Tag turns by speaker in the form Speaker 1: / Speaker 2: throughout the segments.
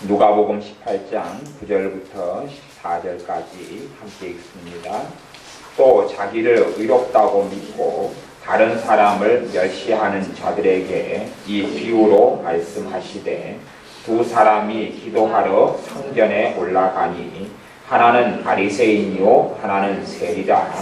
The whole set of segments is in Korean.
Speaker 1: 누가복음 18장 9절부터 14절까지 함께 읽습니다. 또 자기를 의롭다고 믿고 다른 사람을 멸시하는 자들에게 이 비유로 말씀하시되, 두 사람이 기도하러 성전에 올라가니 하나는 바리새인이요 하나는 세리라.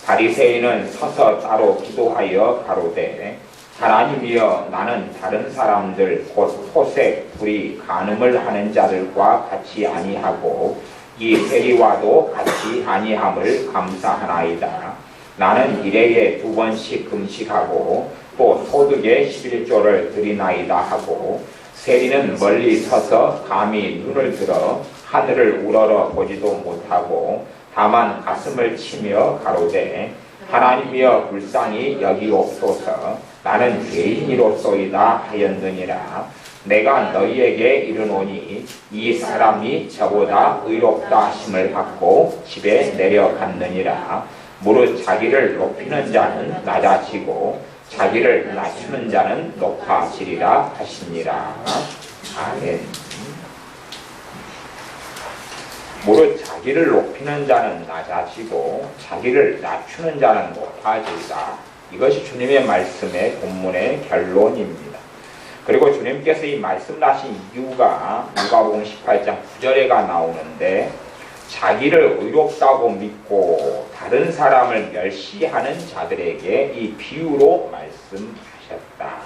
Speaker 1: 바리새인은 서서 따로 기도하여 가로되, 하나님이여, 나는 다른 사람들 곧 토색, 불의, 간음을 하는 자들과 같이 아니하고 이 세리와도 같이 아니함을 감사하나이다. 나는 일회에 2번씩 금식하고 또 소득의 11조를 드리나이다 하고, 세리는 멀리 서서 감히 눈을 들어 하늘을 우러러 보지도 못하고 다만 가슴을 치며 가로되, 하나님이여, 불쌍히 여기옵소서. 나는 죄인이로소이다 하였느니라. 내가 너희에게 이르노니 이 사람이 저보다 의롭다 하심을 받고 집에 내려갔느니라. 무릇 자기를 높이는 자는 낮아지고 자기를 낮추는 자는 높아지리라 하시니라. 아멘. 무릇 자기를 높이는 자는 낮아지고 자기를 낮추는 자는 높아지리라. 이것이 주님의 말씀의 본문의 결론입니다. 그리고 주님께서 이 말씀하신 이유가 누가복음 18장 9절에가 나오는데, 자기를 의롭다고 믿고 다른 사람을 멸시하는 자들에게 이 비유로 말씀하셨다.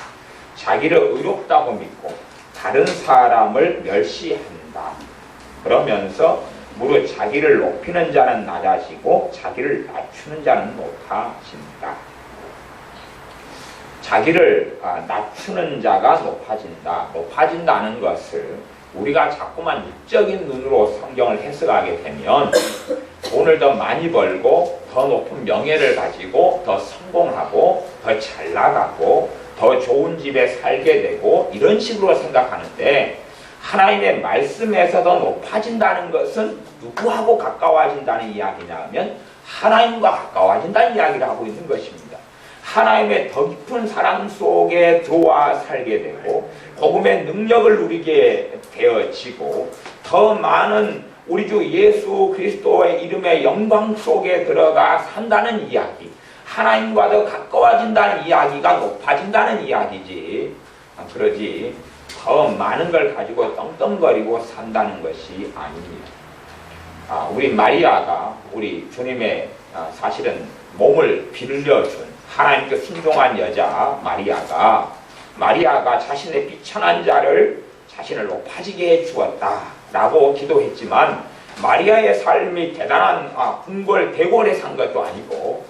Speaker 1: 자기를 의롭다고 믿고 다른 사람을 멸시한다. 그러면서 무릇 자기를 높이는 자는 낮아지고 자기를 낮추는 자는 높아진다. 자기를 낮추는 자가 높아진다. 높아진다는 것을 우리가 자꾸만 육적인 눈으로 성경을 해석하게 되면 돈을 더 많이 벌고 더 높은 명예를 가지고 더 성공하고 더 잘 나가고 더 좋은 집에 살게 되고 이런 식으로 생각하는데, 하나님의 말씀에서 더 높아진다는 것은 누구하고 가까워진다는 이야기냐 하면 하나님과 가까워진다는 이야기를 하고 있는 것입니다. 하나님의 더 깊은 사랑 속에 들어와 살게 되고 복음의 능력을 누리게 되어지고 더 많은 우리 주 예수 그리스도의 이름의 영광 속에 들어가 산다는 이야기, 하나님과 더 가까워진다는 이야기가 높아진다는 이야기지, 그러지 더 많은 걸 가지고 떵떵거리고 산다는 것이 아닙니다. 우리 마리아가 우리 주님의 사실은 몸을 빌려준 하나님께 순종한 여자 마리아가 자신의 비천한 자를 자신을 높아지게 해주었다 라고 기도했지만, 마리아의 삶이 대단한 궁궐대궐에 산 것도 아니고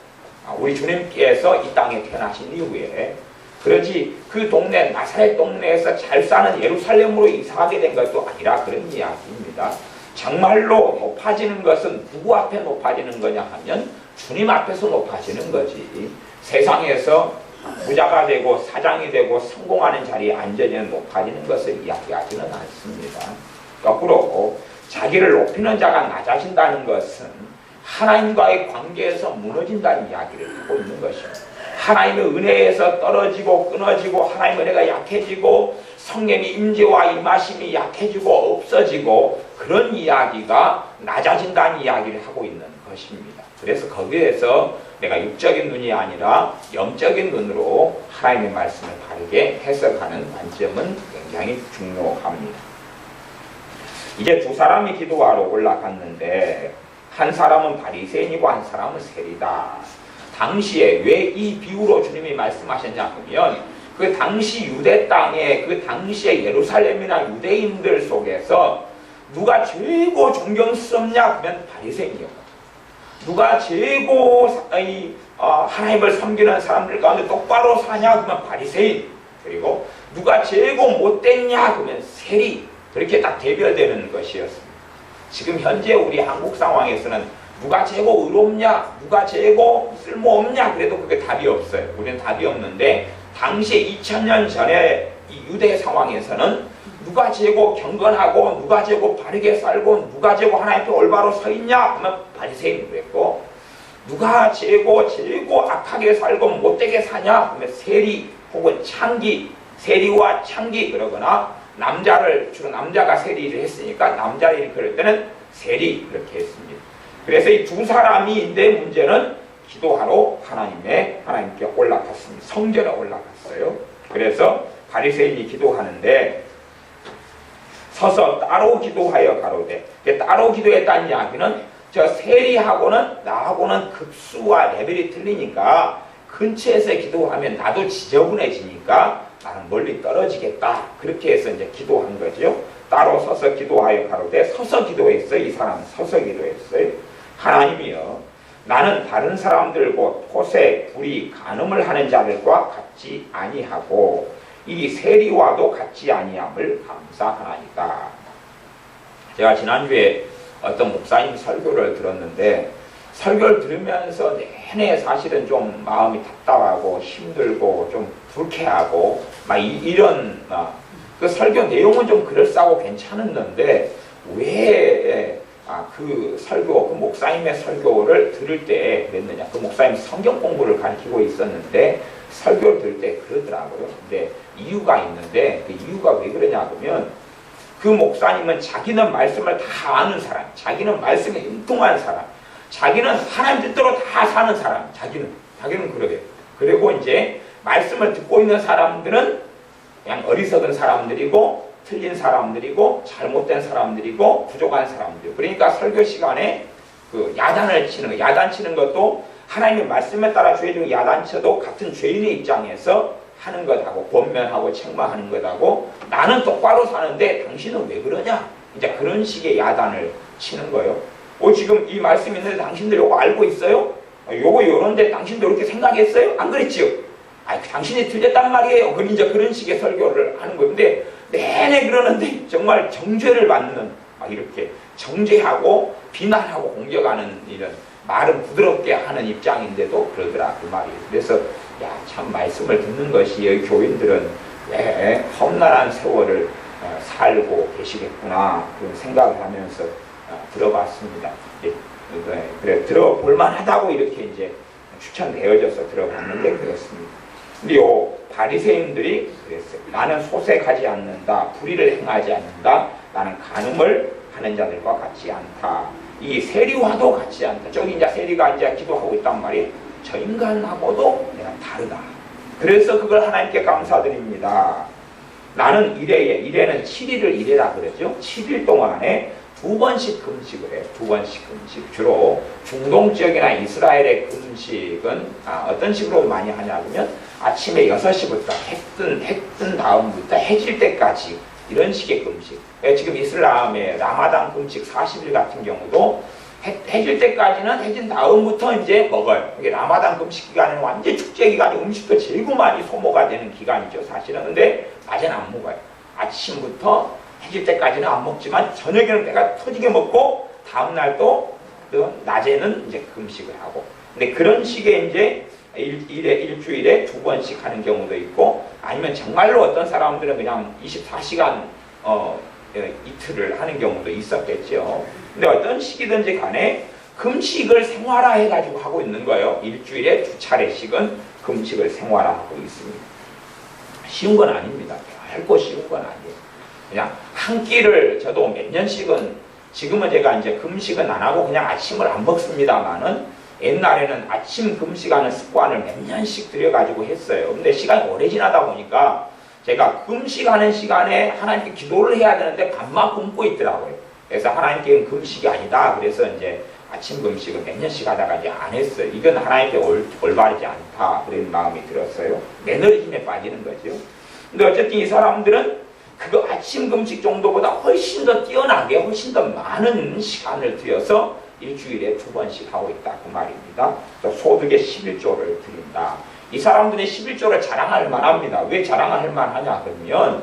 Speaker 1: 우리 주님께서 이 땅에 태어나신 이후에 그러지 그 동네 나사렛 동네에서 잘 사는 예루살렘으로 이사하게 된 것도 아니라 그런 이야기입니다. 정말로 높아지는 것은 누구 앞에 높아지는 거냐 하면 주님 앞에서 높아지는 거지, 세상에서 부자가 되고 사장이 되고 성공하는 자리에 앉으면 높아지는 것을 이야기하지는 않습니다. 거꾸로 자기를 높이는 자가 낮아진다는 것은 하나님과의 관계에서 무너진다는 이야기를 하고 있는 것입니다. 하나님의 은혜에서 떨어지고 끊어지고 하나님의 은혜가 약해지고 성령의 임재와 임하심이 약해지고 없어지고 그런 이야기가 낮아진다는 이야기를 하고 있는 것입니다. 그래서 거기에서 내가 육적인 눈이 아니라 영적인 눈으로 하나님의 말씀을 바르게 해석하는 관점은 굉장히 중요합니다. 이제 두 사람이 기도하러 올라갔는데 한 사람은 바리새인이고 한 사람은 세리다. 당시에 왜 이 비유로 주님이 말씀하셨냐 하면, 그 당시 유대 땅에 그 당시에 예루살렘이나 유대인들 속에서 누가 최고 존경스럽냐 하면 바리새인이었고, 누가 최고 하나님을 섬기는 사람들 가운데 똑바로 사냐 그러면 바리새인, 그리고 누가 최고 못됐냐 그러면 세리, 그렇게 딱 대별되는 것이었습니다. 지금 현재 우리 한국 상황에서는 누가 최고 의롭냐, 누가 최고 쓸모없냐 그래도 그게 답이 없어요. 우리는 답이 없는데, 당시에 2000년 전에 이 유대 상황에서는 누가 최고 경건하고 누가 최고 바르게 살고 누가 최고 하나님 앞에 올바로 서 있냐 하면 바리새인 그랬고, 누가 최고 악하게 살고 못되게 사냐 하면 세리 혹은 창기, 세리와 창기 그러거나 주로 남자가 세리를 했으니까 남자 일이 그럴 때는 세리 이렇게 했습니다. 그래서 이 두 사람인데 문제는 기도하러 하나님께 올라갔습니다. 성전에 올라갔어요. 그래서 바리새인이 기도하는데 서서 따로 기도하여 가로되, 따로 기도했다는 이야기는 저 세리하고는 나하고는 급수와 레벨이 틀리니까 근처에서 기도하면 나도 지저분해지니까 나는 멀리 떨어지겠다. 그렇게 해서 이제 기도한 거죠. 따로 서서 기도하여 가로되, 서서 기도했어요. 이 사람은 서서 기도했어요. 하나님이여, 나는 다른 사람들 곧 토색, 불이, 간음을 하는 자들과 같지 아니하고 이 세리와도 같지 아니함을 감사하나이다. 제가 지난주에 어떤 목사님 설교를 들었는데 설교를 들으면서 내내 사실은 좀 마음이 답답하고 힘들고 좀 불쾌하고 막 이런 그 설교 내용은 좀 그럴싸하고 괜찮았는데 왜 그 설교, 그 목사님의 설교를 들을 때 그랬느냐. 그 목사님 성경 공부를 가르치고 있었는데 설교를 들을 때 그러더라고요. 근데 이유가 있는데 그 이유가 왜 그러냐 하면 그 목사님은 자기는 말씀을 다 아는 사람, 자기는 말씀에 융통한 사람, 자기는 하나님 뜻대로 다 사는 사람, 자기는 그러게. 그리고 이제 말씀을 듣고 있는 사람들은 그냥 어리석은 사람들이고 틀린 사람들이고 잘못된 사람들이고 부족한 사람들. 그러니까 설교 시간에 그 야단을 치는 거, 야단 치는 것도 하나님의 말씀에 따라 죄 중에 야단쳐도 같은 죄인의 입장에서 하는 것하고 권면하고 책망하는 것하고 나는 똑바로 사는데 당신은 왜 그러냐? 이제 그런 식의 야단을 치는 거예요. 지금 이 말씀이 있는데 당신들 요거 알고 있어요? 요거 요런데 당신도 이렇게 생각했어요? 안 그랬지요? 당신이 틀렸단 말이에요. 이제 그런 식의 설교를 하는 거예요. 근데 내내 그러는데 정말 정죄를 받는 이렇게 정죄하고 비난하고 공격하는 이런 말은 부드럽게 하는 입장인데도 그러더라 그 말이에요. 그래서 참 말씀을 듣는 것이 여기 교인들은 왜 험난한 세월을 살고 계시겠구나 그런 생각을 하면서 들어봤습니다. 그래 들어볼만 하다고 이렇게 이제 추천되어져서 들어봤는데 그렇습니다. 근데 요 바리새인들이 그랬어요. 나는 소색하지 않는다, 불의를 행하지 않는다, 나는 간음을 하는 자들과 같지 않다. 이 세리와도 같지 않다. 저기 이제 세리가 이제 기도하고 있단 말이에요. 저 인간하고도 내가 다르다. 그래서 그걸 하나님께 감사드립니다. 나는 이래는 7일을 이래라 그러죠. 7일 동안에 2번씩 금식을 해요. 2번씩 금식. 주로 중동 지역이나 이스라엘의 금식은 어떤 식으로 많이 하냐면 아침에 6시부터 해 뜬 다음부터 해질 때까지 이런 식의 금식. 지금 이슬람의 라마단 금식 40일 같은 경우도 해질 때까지는 해진 다음부터 이제 먹어요. 이게 라마단 금식 기간에는 완전 축제 기간이 음식도 제일 많이 소모가 되는 기간이죠. 사실은. 근데 낮에는 안 먹어요. 아침부터 해질 때까지는 안 먹지만 저녁에는 배가 터지게 먹고 다음날 또 낮에는 이제 금식을 하고. 근데 그런 식의 이제 일주일에 2번씩 하는 경우도 있고 아니면 정말로 어떤 사람들은 그냥 24시간 이틀을 하는 경우도 있었겠죠. 근데 어떤 시기든지 간에 금식을 생활화해가지고 하고 있는 거예요. 일주일에 2차례씩은 금식을 생활화하고 있습니다. 쉬운 건 아닙니다. 결코 쉬운 건 아니에요. 그냥 한 끼를 저도 몇 년씩은 지금은 제가 이제 금식은 안 하고 그냥 아침을 안 먹습니다만은 옛날에는 아침 금식하는 습관을 몇 년씩 들여가지고 했어요. 근데 시간이 오래 지나다 보니까 제가 금식하는 시간에 하나님께 기도를 해야 되는데 밥만 굶고 있더라고요. 그래서 하나님께는 금식이 아니다. 그래서 이제 아침 금식을 몇 년씩 하다가 이제 안 했어요. 이건 하나님께 올바르지 않다. 그런 마음이 들었어요. 매너리즘에 빠지는 거죠. 근데 어쨌든 이 사람들은 그거 아침 금식 정도보다 훨씬 더 뛰어나게 훨씬 더 많은 시간을 들여서 일주일에 2번씩 하고 있다 그 말입니다. 또 소득의 11조를 드린다. 이 사람들의 11조를 자랑할 만합니다. 왜 자랑할 만하냐 그러면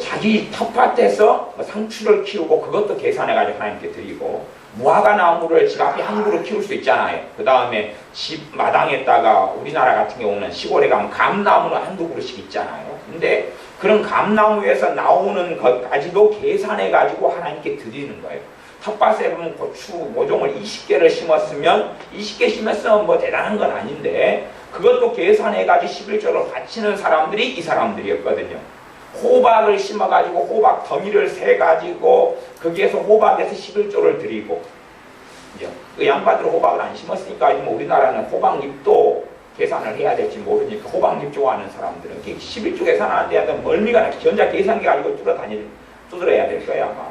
Speaker 1: 자기 텃밭에서 상추를 키우고 그것도 계산해가지고 하나님께 드리고 무화과 나무를 집 앞에 한 그루 키울 수 있잖아요. 그 다음에 집 마당에다가 우리나라 같은 경우는 시골에 가면 감나무는 한두 그루씩 있잖아요. 근데 그런 감나무에서 나오는 것까지도 계산해가지고 하나님께 드리는 거예요. 텃밭에 보면 고추 모종을 20개를 심었으면 20개 심었으면 뭐 대단한 건 아닌데 그것도 계산해가지고 11조를 바치는 사람들이 이 사람들이었거든요. 호박을 심어가지고 호박 덩이를 세가지고 거기에서 호박에서 11조를 드리고, 그 양반들은 호박을 안 심었으니까 뭐 우리나라는 호박잎도 계산을 해야 될지 모르니까 호박잎 좋아하는 사람들은 11조 계산하는데 하여튼 멀미가 나 전자 계산기 가지고 두드려야 될 거야 아마.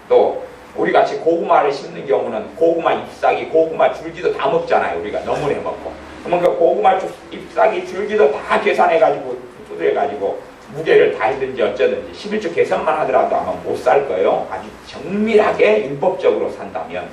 Speaker 1: 또 우리같이 고구마를 심는 경우는 고구마 잎사귀, 고구마 줄기도 다 먹잖아요. 우리가 너무 해먹고. 그러면 그 고구마 잎사귀 줄기도 다 계산해가지고 두드려가지고 무게를 다 했든지 어쩌든지 11조 계산만 하더라도 아마 못 살 거예요. 아주 정밀하게 율법적으로 산다면.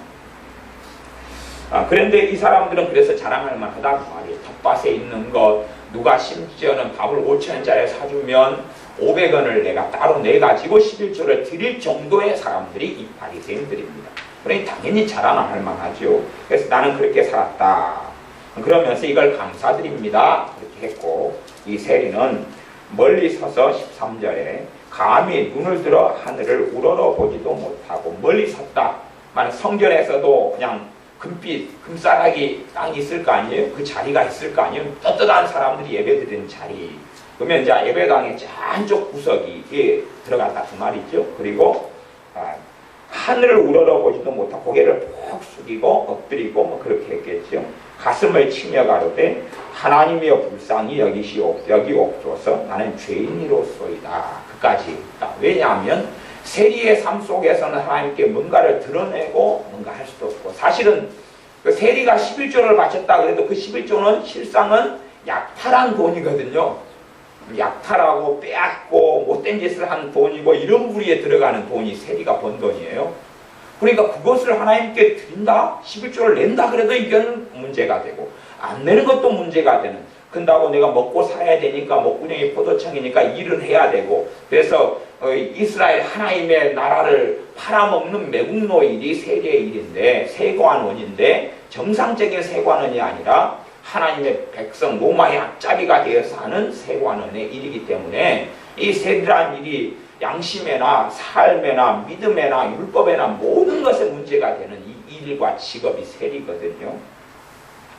Speaker 1: 그런데 이 사람들은 그래서 자랑할 만하다고 말이에요. 텃밭에 있는 것, 누가 심지어는 밥을 5,000원짜리 사주면 500원을 내가 따로 내가지고 11조를 드릴 정도의 사람들이 이 바리새인들입니다. 그러니 당연히 자랑할 만하죠. 그래서 나는 그렇게 살았다. 그러면서 이걸 감사드립니다. 그렇게 했고, 이 세리는 멀리 서서 13절에 감히 눈을 들어 하늘을 우러러보지도 못하고 멀리 섰다. 만약 성전에서도 그냥 금빛, 금싸라기 땅이 있을 거 아니에요? 그 자리가 있을 거 아니에요? 떳떳한 사람들이 예배드리는 자리. 그러면 이제 예배당의 한쪽 구석이 들어갔다 그 말이죠. 그리고 하늘을 우러러보지도 못하고 고개를 푹 숙이고 엎드리고 뭐 그렇게 했겠죠. 가슴을 치며 가로되 하나님이여 불쌍히 여기옵소서 나는 죄인이로소이다. 그까지. 왜냐하면 세리의 삶 속에서는 하나님께 뭔가를 드러내고 뭔가 할 수도 없고, 사실은 그 세리가 11조를 바쳤다 그래도 그 11조는 실상은 약탈한 돈이거든요. 약탈하고 빼앗고 못된 짓을 한 돈이고 이런 부리에 들어가는 돈이 세리가 번 돈이에요. 그러니까 그것을 하나님께 드린다? 11조를 낸다 그래도 이건 문제가 되고, 안 내는 것도 문제가 되는. 근다고 내가 먹고 살아야 되니까 목구멍이 포도청이니까 일을 해야 되고, 그래서 이스라엘 하나님의 나라를 팔아먹는 매국노일이 세리의 일인데, 세관원인데 정상적인 세관원이 아니라 하나님의 백성 로마의 앞잡이가 되어서 하는 세관원의 일이기 때문에 이 세리란 일이 양심에나 삶에나 믿음에나 율법에나 모든 것에 문제가 되는 이 일과 직업이 세리거든요.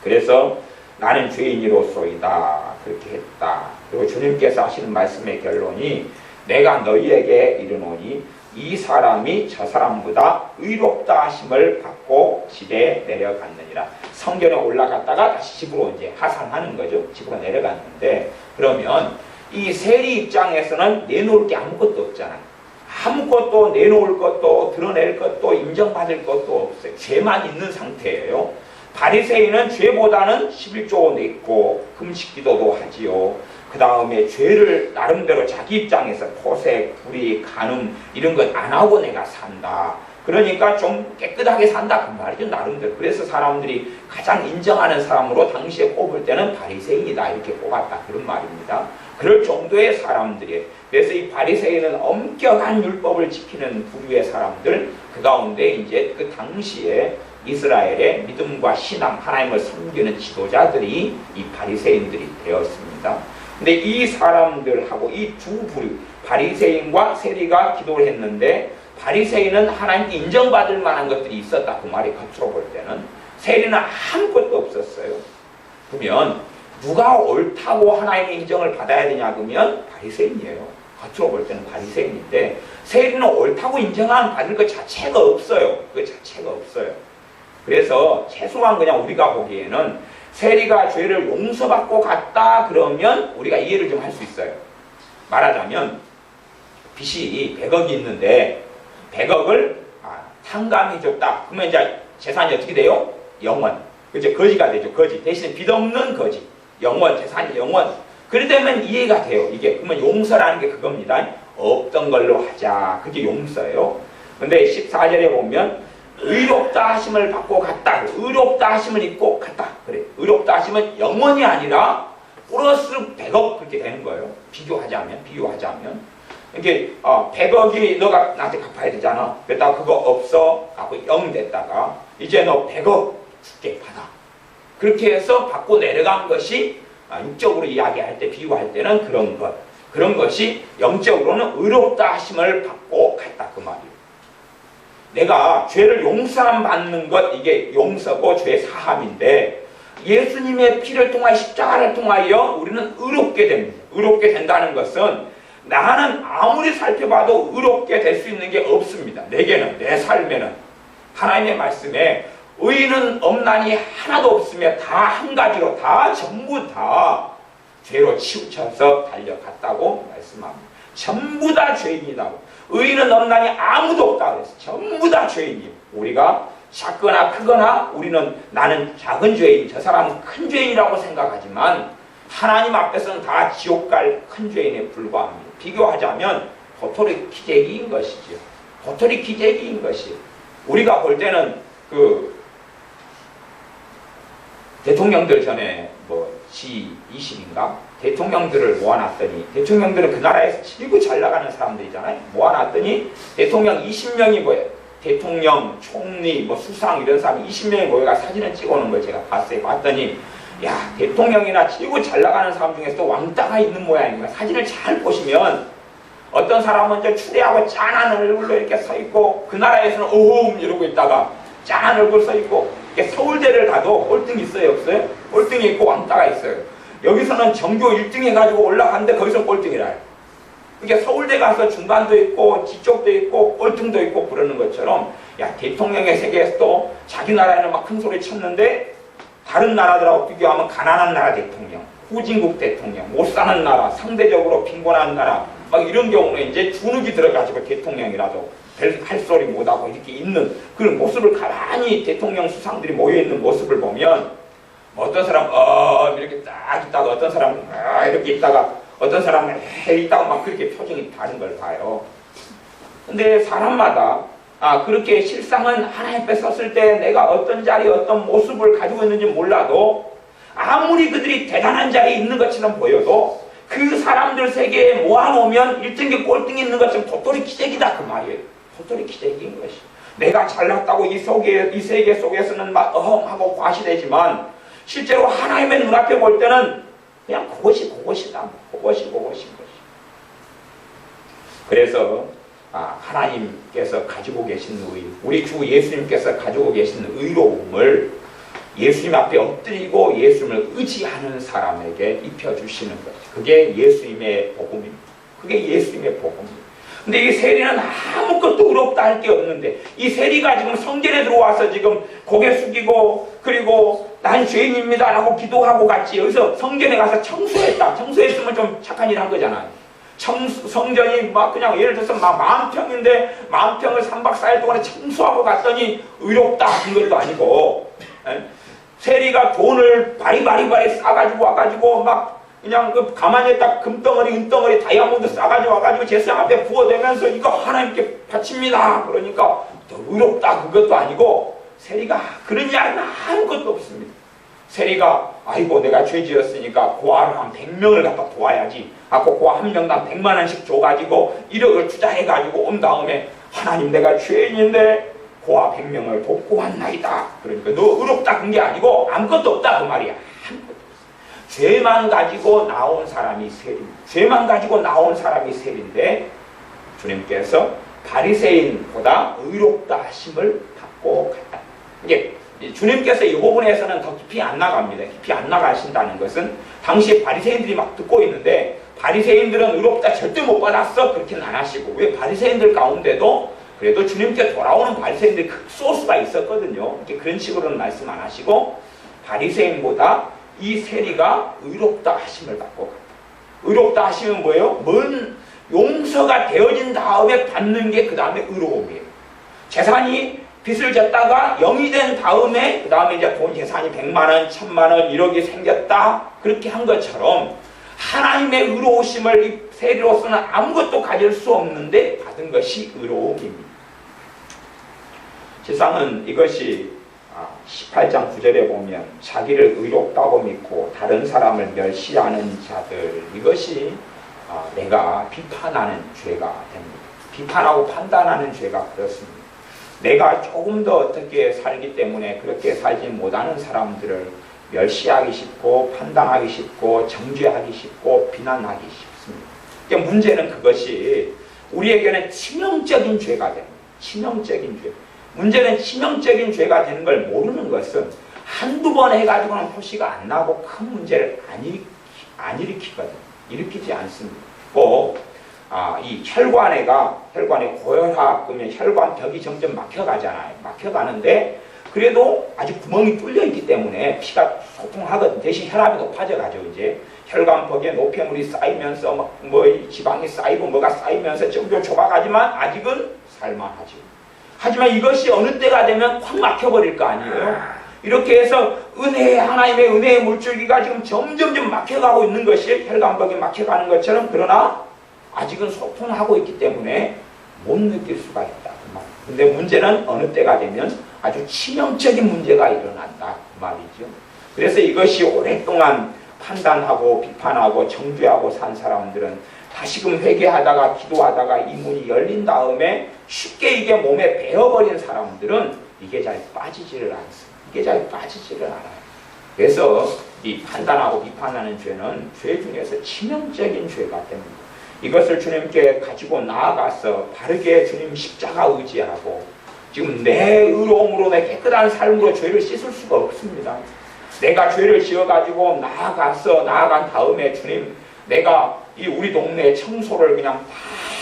Speaker 1: 그래서 나는 죄인이로소이다 그렇게 했다. 그리고 주님께서 하시는 말씀의 결론이 내가 너희에게 이르노니 이 사람이 저 사람보다 의롭다 하심을 받고 집에 내려갔느니라. 성전에 올라갔다가 다시 집으로 이제 하산하는 거죠. 집으로 내려갔는데, 그러면 이 세리 입장에서는 내놓을 게 아무것도 없잖아요. 아무것도 내놓을 것도 드러낼 것도 인정받을 것도 없어요. 죄만 있는 상태예요. 바리새인은 죄보다는 11조 냈고 금식기도도 하지요. 그 다음에 죄를 나름대로 자기 입장에서 포색, 불의, 간음 이런 것 안 하고 내가 산다. 그러니까 좀 깨끗하게 산다 그 말이죠. 나름대로. 그래서 사람들이 가장 인정하는 사람으로 당시에 꼽을 때는 바리새인이다 이렇게 꼽았다 그런 말입니다. 그럴 정도의 사람들이에요. 그래서 이 바리새인은 엄격한 율법을 지키는 부류의 사람들, 그 가운데 이제 그 당시에 이스라엘의 믿음과 신앙, 하나님을 섬기는 지도자들이 이 바리새인들이 되었습니다. 근데 이 사람들하고 이 두 부류, 바리새인과 세리가 기도를 했는데, 바리새인은 하나님께 인정받을 만한 것들이 있었다 그 말이 겉으로 볼 때는, 세리는 아무것도 없었어요. 그러면 누가 옳다고 하나님의 인정을 받아야 되냐 그러면 바리새인이에요. 겉으로 볼 때는 바리새인인데, 세리는 옳다고 인정을 받을 것 자체가 없어요. 그 자체가 없어요. 그래서 최소한 그냥 우리가 보기에는 세리가 죄를 용서받고 갔다 그러면 우리가 이해를 좀 할 수 있어요. 말하자면 빚이 100억이 있는데 100억을 탕감해 줬다. 그러면 이제 재산이 어떻게 돼요? 영원. 그죠? 거지가 되죠. 거지. 대신에 빚 없는 거지. 영원. 재산이 영원. 그러다면 이해가 돼요. 이게. 그러면 용서라는 게 그겁니다. 없던 걸로 하자. 그게 용서예요. 근데 14절에 보면 의롭다 하심을 받고 갔다. 의롭다 하심을 입고 갔다. 그래. 의롭다 하심은 영원이 아니라 플러스 100억 그렇게 되는 거예요. 비교하자면. 이게 100억이 너가 나한테 갚아야 되잖아. 그랬다가 그거 없어 하고 0 됐다가 이제 너 100억 줄게 받아. 그렇게 해서 받고 내려간 것이 육적으로 이야기할 때 비유할 때는 그런 것. 그런 것이 영적으로는 의롭다 하심을 받고 갔다 그 말이에요. 내가 죄를 용서함 받는 것, 이게 용서고 죄 사함인데, 예수님의 피를 통하여 십자가를 통하여 우리는 의롭게 됩니다. 의롭게 된다는 것은 나는 아무리 살펴봐도 의롭게 될 수 있는 게 없습니다. 내게는, 내 삶에는. 하나님의 말씀에 의인은 없나니 하나도 없으며 다 한 가지로 다 전부 다 죄로 치우쳐서 달려갔다고 말씀합니다. 전부 다 죄인이라고. 의인은 없나니 아무도 없다 그랬어요. 전부 다 죄인이에요. 우리가 작거나 크거나 우리는 나는 작은 죄인, 저 사람은 큰 죄인이라고 생각하지만 하나님 앞에서는 다 지옥 갈 큰 죄인에 불과합니다. 비교하자면 도토리 기재기인 것이죠. 도토리 기재기인 것이. 우리가 볼 때는 대통령들 전에 G20인가 대통령들을 모아놨더니 대통령들은 그 나라에서 지고 잘 나가는 사람들이잖아요. 모아놨더니 대통령 20명이 뭐예요? 대통령, 총리, 수상 이런 사람 20명이 모여가 사진을 찍어오는 걸 제가 봤어요. 봤더니 야, 대통령이나 지고 잘 나가는 사람 중에서도 왕따가 있는 모양인 거야. 사진을 잘 보시면 어떤 사람은 이제 추대하고 짠한 얼굴로 이렇게 서 있고 그 나라에서는 오흠 이러고 있다가 짠한 얼굴 서 있고 서울대를 가도 꼴등이 있어요, 없어요? 꼴등이 있고 왕따가 있어요. 여기서는 전교 1등 해가지고 올라갔는데 거기서 꼴등이라. 그러니까 서울대 가서 중간도 있고 지쪽도 있고 꼴등도 있고 그러는 것처럼 야, 대통령의 세계에서도 자기 나라에는 막 큰 소리 쳤는데 다른 나라들하고 비교하면 가난한 나라 대통령, 후진국 대통령, 못 사는 나라, 상대적으로 빈곤한 나라 막 이런 경우는 이제 주눅이 들어가지고 대통령이라도 할 소리 못하고 이렇게 있는 그런 모습을 가만히 대통령 수상들이 모여있는 모습을 보면 어떤 사람 이렇게 딱 있다가 어떤 사람은 이렇게 있다가 어떤 사람은 있다가 막 그렇게 표정이 다른 걸 봐요. 근데 사람마다 그렇게 실상은 하나님 앞에 섰을 때 내가 어떤 자리 어떤 모습을 가지고 있는지 몰라도 아무리 그들이 대단한 자리에 있는 것처럼 보여도 그 사람들 세계에 모아놓으면 1등계 꼴등이 있는 것처럼 도토리 기재기다 그 말이에요. 도토리 기재기인 것이. 내가 잘났다고 이 세계 속에서는 막 어흥하고 과시되지만 실제로 하나님의 눈앞에 볼 때는 그냥 그것이다. 그것인 것이. 그래서 하나님께서 가지고 계신 우리 주 예수님께서 가지고 계신 의로움을 예수님 앞에 엎드리고 예수님을 의지하는 사람에게 입혀주시는 것. 그게 예수님의 복음입니다. 그게 예수님의 복음입니다. 근데 이 세리는 아무것도 의롭다 할 게 없는데 이 세리가 지금 성전에 들어와서 지금 고개 숙이고 그리고 난 죄인입니다 라고 기도하고 갔지. 여기서 성전에 가서 청소했다. 청소했으면 좀 착한 일 한 거잖아요. 성전이 막 그냥 예를 들어서 막 10,000평인데 10,000평을 3박 4일 동안에 청소하고 갔더니 의롭다 한 것도 아니고 세리가 돈을 바리바리 싸가지고 와가지고 막 그냥 가만히 딱 금덩어리 은덩어리 다이아몬드 싸가지고 와가지고 제사장 앞에 부어대면서 이거 하나님께 바칩니다. 그러니까 의롭다 그것도 아니고 세리가 그런 이야기는 아무것도 없습니다. 세리가 아이고 내가 죄 지었으니까 고아를 한 100명을 갖다 도와야지. 그 고아 한 명당 100만 원씩 줘가지고 1억을 투자해가지고 온 다음에 하나님 내가 죄인인데 고아 100명을 돕고 왔나이다. 그러니까 너 의롭다 그런 게 아니고 아무것도 없다 그 말이야. 죄만 가지고 나온 사람이 세리입니다. 죄만 가지고 나온 사람이 세리인데 주님께서 바리새인보다 의롭다 하심을 받고 갔다. 이게 주님께서 이 부분에서는 더 깊이 안 나갑니다. 깊이 안 나가신다는 것은 당시에 바리새인들이 막 듣고 있는데 바리새인들은 의롭다 절대 못 받았어 그렇게는 안 하시고 왜 바리새인들 가운데도 그래도 주님께 돌아오는 바리새인들이 극소수가 있었거든요. 그런 식으로는 말씀 안 하시고 바리새인보다 이 세리가 의롭다 하심을 받고 갔다. 의롭다 하시면 뭐예요? 용서가 되어진 다음에 받는 게 그 다음에 의로움이에요. 재산이 빚을 졌다가 0이 된 다음에 그 다음에 이제 돈 재산이 100만 원, 1000만 원 1억이 생겼다. 그렇게 한 것처럼 하나님의 의로우심을 이 세리로서는 아무것도 가질 수 없는데 받은 것이 의로움입니다. 세상은 이것이 18장 9절에 보면 자기를 의롭다고 믿고 다른 사람을 멸시하는 자들 이것이 내가 비판하는 죄가 됩니다. 비판하고 판단하는 죄가 그렇습니다. 내가 조금 더 어떻게 살기 때문에 그렇게 살지 못하는 사람들을 멸시하기 쉽고 판단하기 쉽고 정죄하기 쉽고 비난하기 쉽습니다. 그러니까 문제는 그것이 우리에게는 치명적인 죄가 됩니다. 치명적인 죄. 문제는 치명적인 죄가 되는 걸 모르는 것은 한두 번 해가지고는 호시가 안 나고 큰 문제를 안 일으키거든. 일으키지 않습니다. 꼭 이 혈관에 고혈압 그러면 혈관벽이 점점 막혀가잖아요. 막혀가는데 그래도 아직 구멍이 뚫려 있기 때문에 피가 소통하거든. 대신 혈압이 높아져가지고 이제 혈관벽에 노폐물이 쌓이면서 뭐 지방이 쌓이고 뭐가 쌓이면서 점점 좁아가지만 아직은 살만하죠. 하지만 이것이 어느 때가 되면 확 막혀버릴 거 아니에요. 이렇게 해서 하나님의 은혜의 물줄기가 지금 점점점 막혀가고 있는 것이 혈관벽이 막혀가는 것처럼, 그러나 아직은 소통하고 있기 때문에 못 느낄 수가 있다. 근데 문제는 어느 때가 되면 아주 치명적인 문제가 일어난다. 그 말이죠. 그래서 이것이 오랫동안 판단하고 비판하고 정죄하고 산 사람들은 다시금 회개하다가 기도하다가 이 문이 열린 다음에 쉽게 이게 몸에 배어버린 사람들은 이게 잘 빠지지를 않습니다. 이게 잘 빠지지를 않아요. 그래서 이 판단하고 비판하는 죄는 죄 중에서 치명적인 죄가 됩니다. 이것을 주님께 가지고 나아가서 바르게 주님 십자가 의지하고 지금 내 의로움으로 내 깨끗한 삶으로 죄를 씻을 수가 없습니다. 내가 죄를 지어가지고 나아간 다음에 주님, 내가 이 우리 동네 청소를 그냥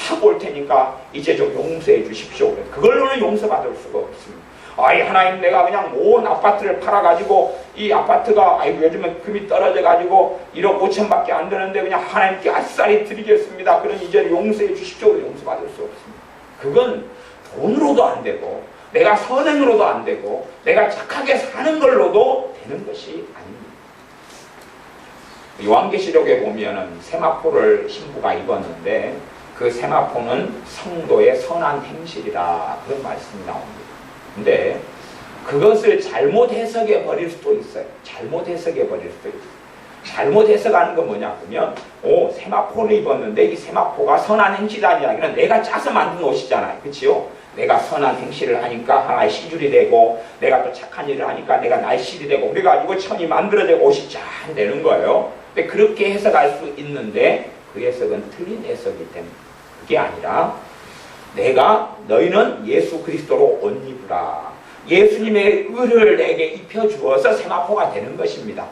Speaker 1: 다 볼 테니까 이제 좀 용서해 주십시오. 그걸로는 용서받을 수가 없습니다. 하나님, 내가 그냥 온 아파트를 팔아가지고 이 아파트가 요즘은 금이 떨어져가지고 1억 5천밖에 안 되는데 그냥 하나님께 아싸리 드리겠습니다. 그런 이제 용서해 주십시오. 용서받을 수 없습니다. 그건 돈으로도 안 되고 내가 선행으로도 안 되고 내가 착하게 사는 걸로도 되는 것이 아닙니다. 요한계시록에 보면은 세마포를 신부가 입었는데 그 세마포는 성도의 선한 행실이라 그런 말씀이 나옵니다. 근데 그것을 잘못 해석해 버릴 수도 있어요. 잘못 해석해 버릴 수도 있어요. 잘못 해석하는 건 뭐냐 그러면 세마포를 입었는데 이 세마포가 선한 행실이라는 이야기는 내가 짜서 만든 옷이잖아요. 그렇지요? 내가 선한 행실을 하니까 하나의 시줄이 되고 내가 또 착한 일을 하니까 내가 날실이 되고 그래가지고 천이 만들어져 옷이 잘 되는 거예요. 근데 그렇게 해석할 수 있는데 그 해석은 틀린 해석이기 때문에 그게 아니라 너희는 예수 그리스도로 옷 입으라. 예수님의 의를 내게 입혀주어서 세마포가 되는 것입니다.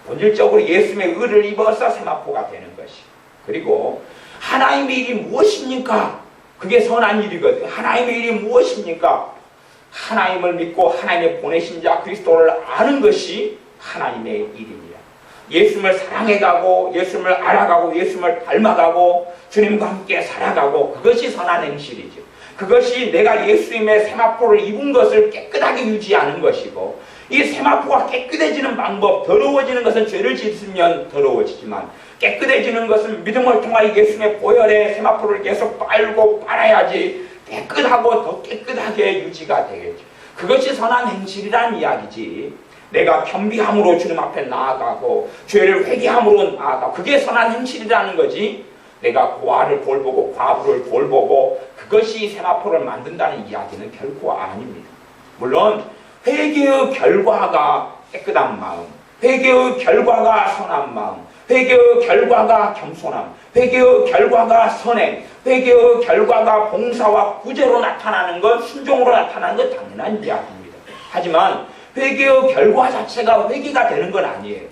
Speaker 1: 본질적으로 예수님의 의를 입어서 세마포가 되는 것이. 그리고 하나님의 일이 무엇입니까? 그게 선한 일이거든요. 하나님의 일이 무엇입니까? 하나님을 믿고 하나님의 보내신 자 그리스도를 아는 것이 하나님의 일입니다. 예수님을 사랑해가고 예수님을 알아가고 예수님을 닮아가고 주님과 함께 살아가고 그것이 선한 행실이죠. 그것이 내가 예수님의 세마포를 입은 것을 깨끗하게 유지하는 것이고 이 세마포가 깨끗해지는 방법, 더러워지는 것은 죄를 짓으면 더러워지지만 깨끗해지는 것은 믿음을 통하여 예수님의 보혈의 세마포를 계속 빨고 빨아야지 깨끗하고 더 깨끗하게 유지가 되겠죠. 그것이 선한 행실이란 이야기지. 내가 겸비함으로 주님 앞에 나아가고 죄를 회개함으로 나아가고 그게 선한 행실이라는 거지. 내가 고아를 돌보고 과부를 돌보고 그것이 세마포를 만든다는 이야기는 결코 아닙니다. 물론 회개의 결과가 깨끗한 마음, 회개의 결과가 선한 마음, 회개의 결과가 겸손함, 회개의 결과가 선행, 회개의 결과가 봉사와 구제로 나타나는 것, 순종으로 나타나는 것 당연한 이야기입니다. 하지만 회개의 결과 자체가 회개가 되는 건 아니에요.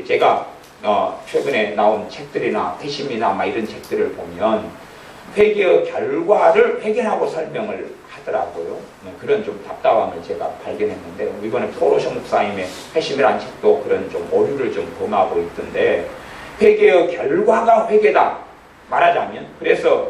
Speaker 1: 제가 최근에 나온 책들이나 회심이나 이런 책들을 보면 회개의 결과를 회개라고 설명을 하더라고요. 그런 좀 답답함을 제가 발견했는데 이번에 포로셔 목사님의 회심이라는 책도 그런 좀 오류를 좀 범하고 있던데 회개의 결과가 회개다 말하자면 그래서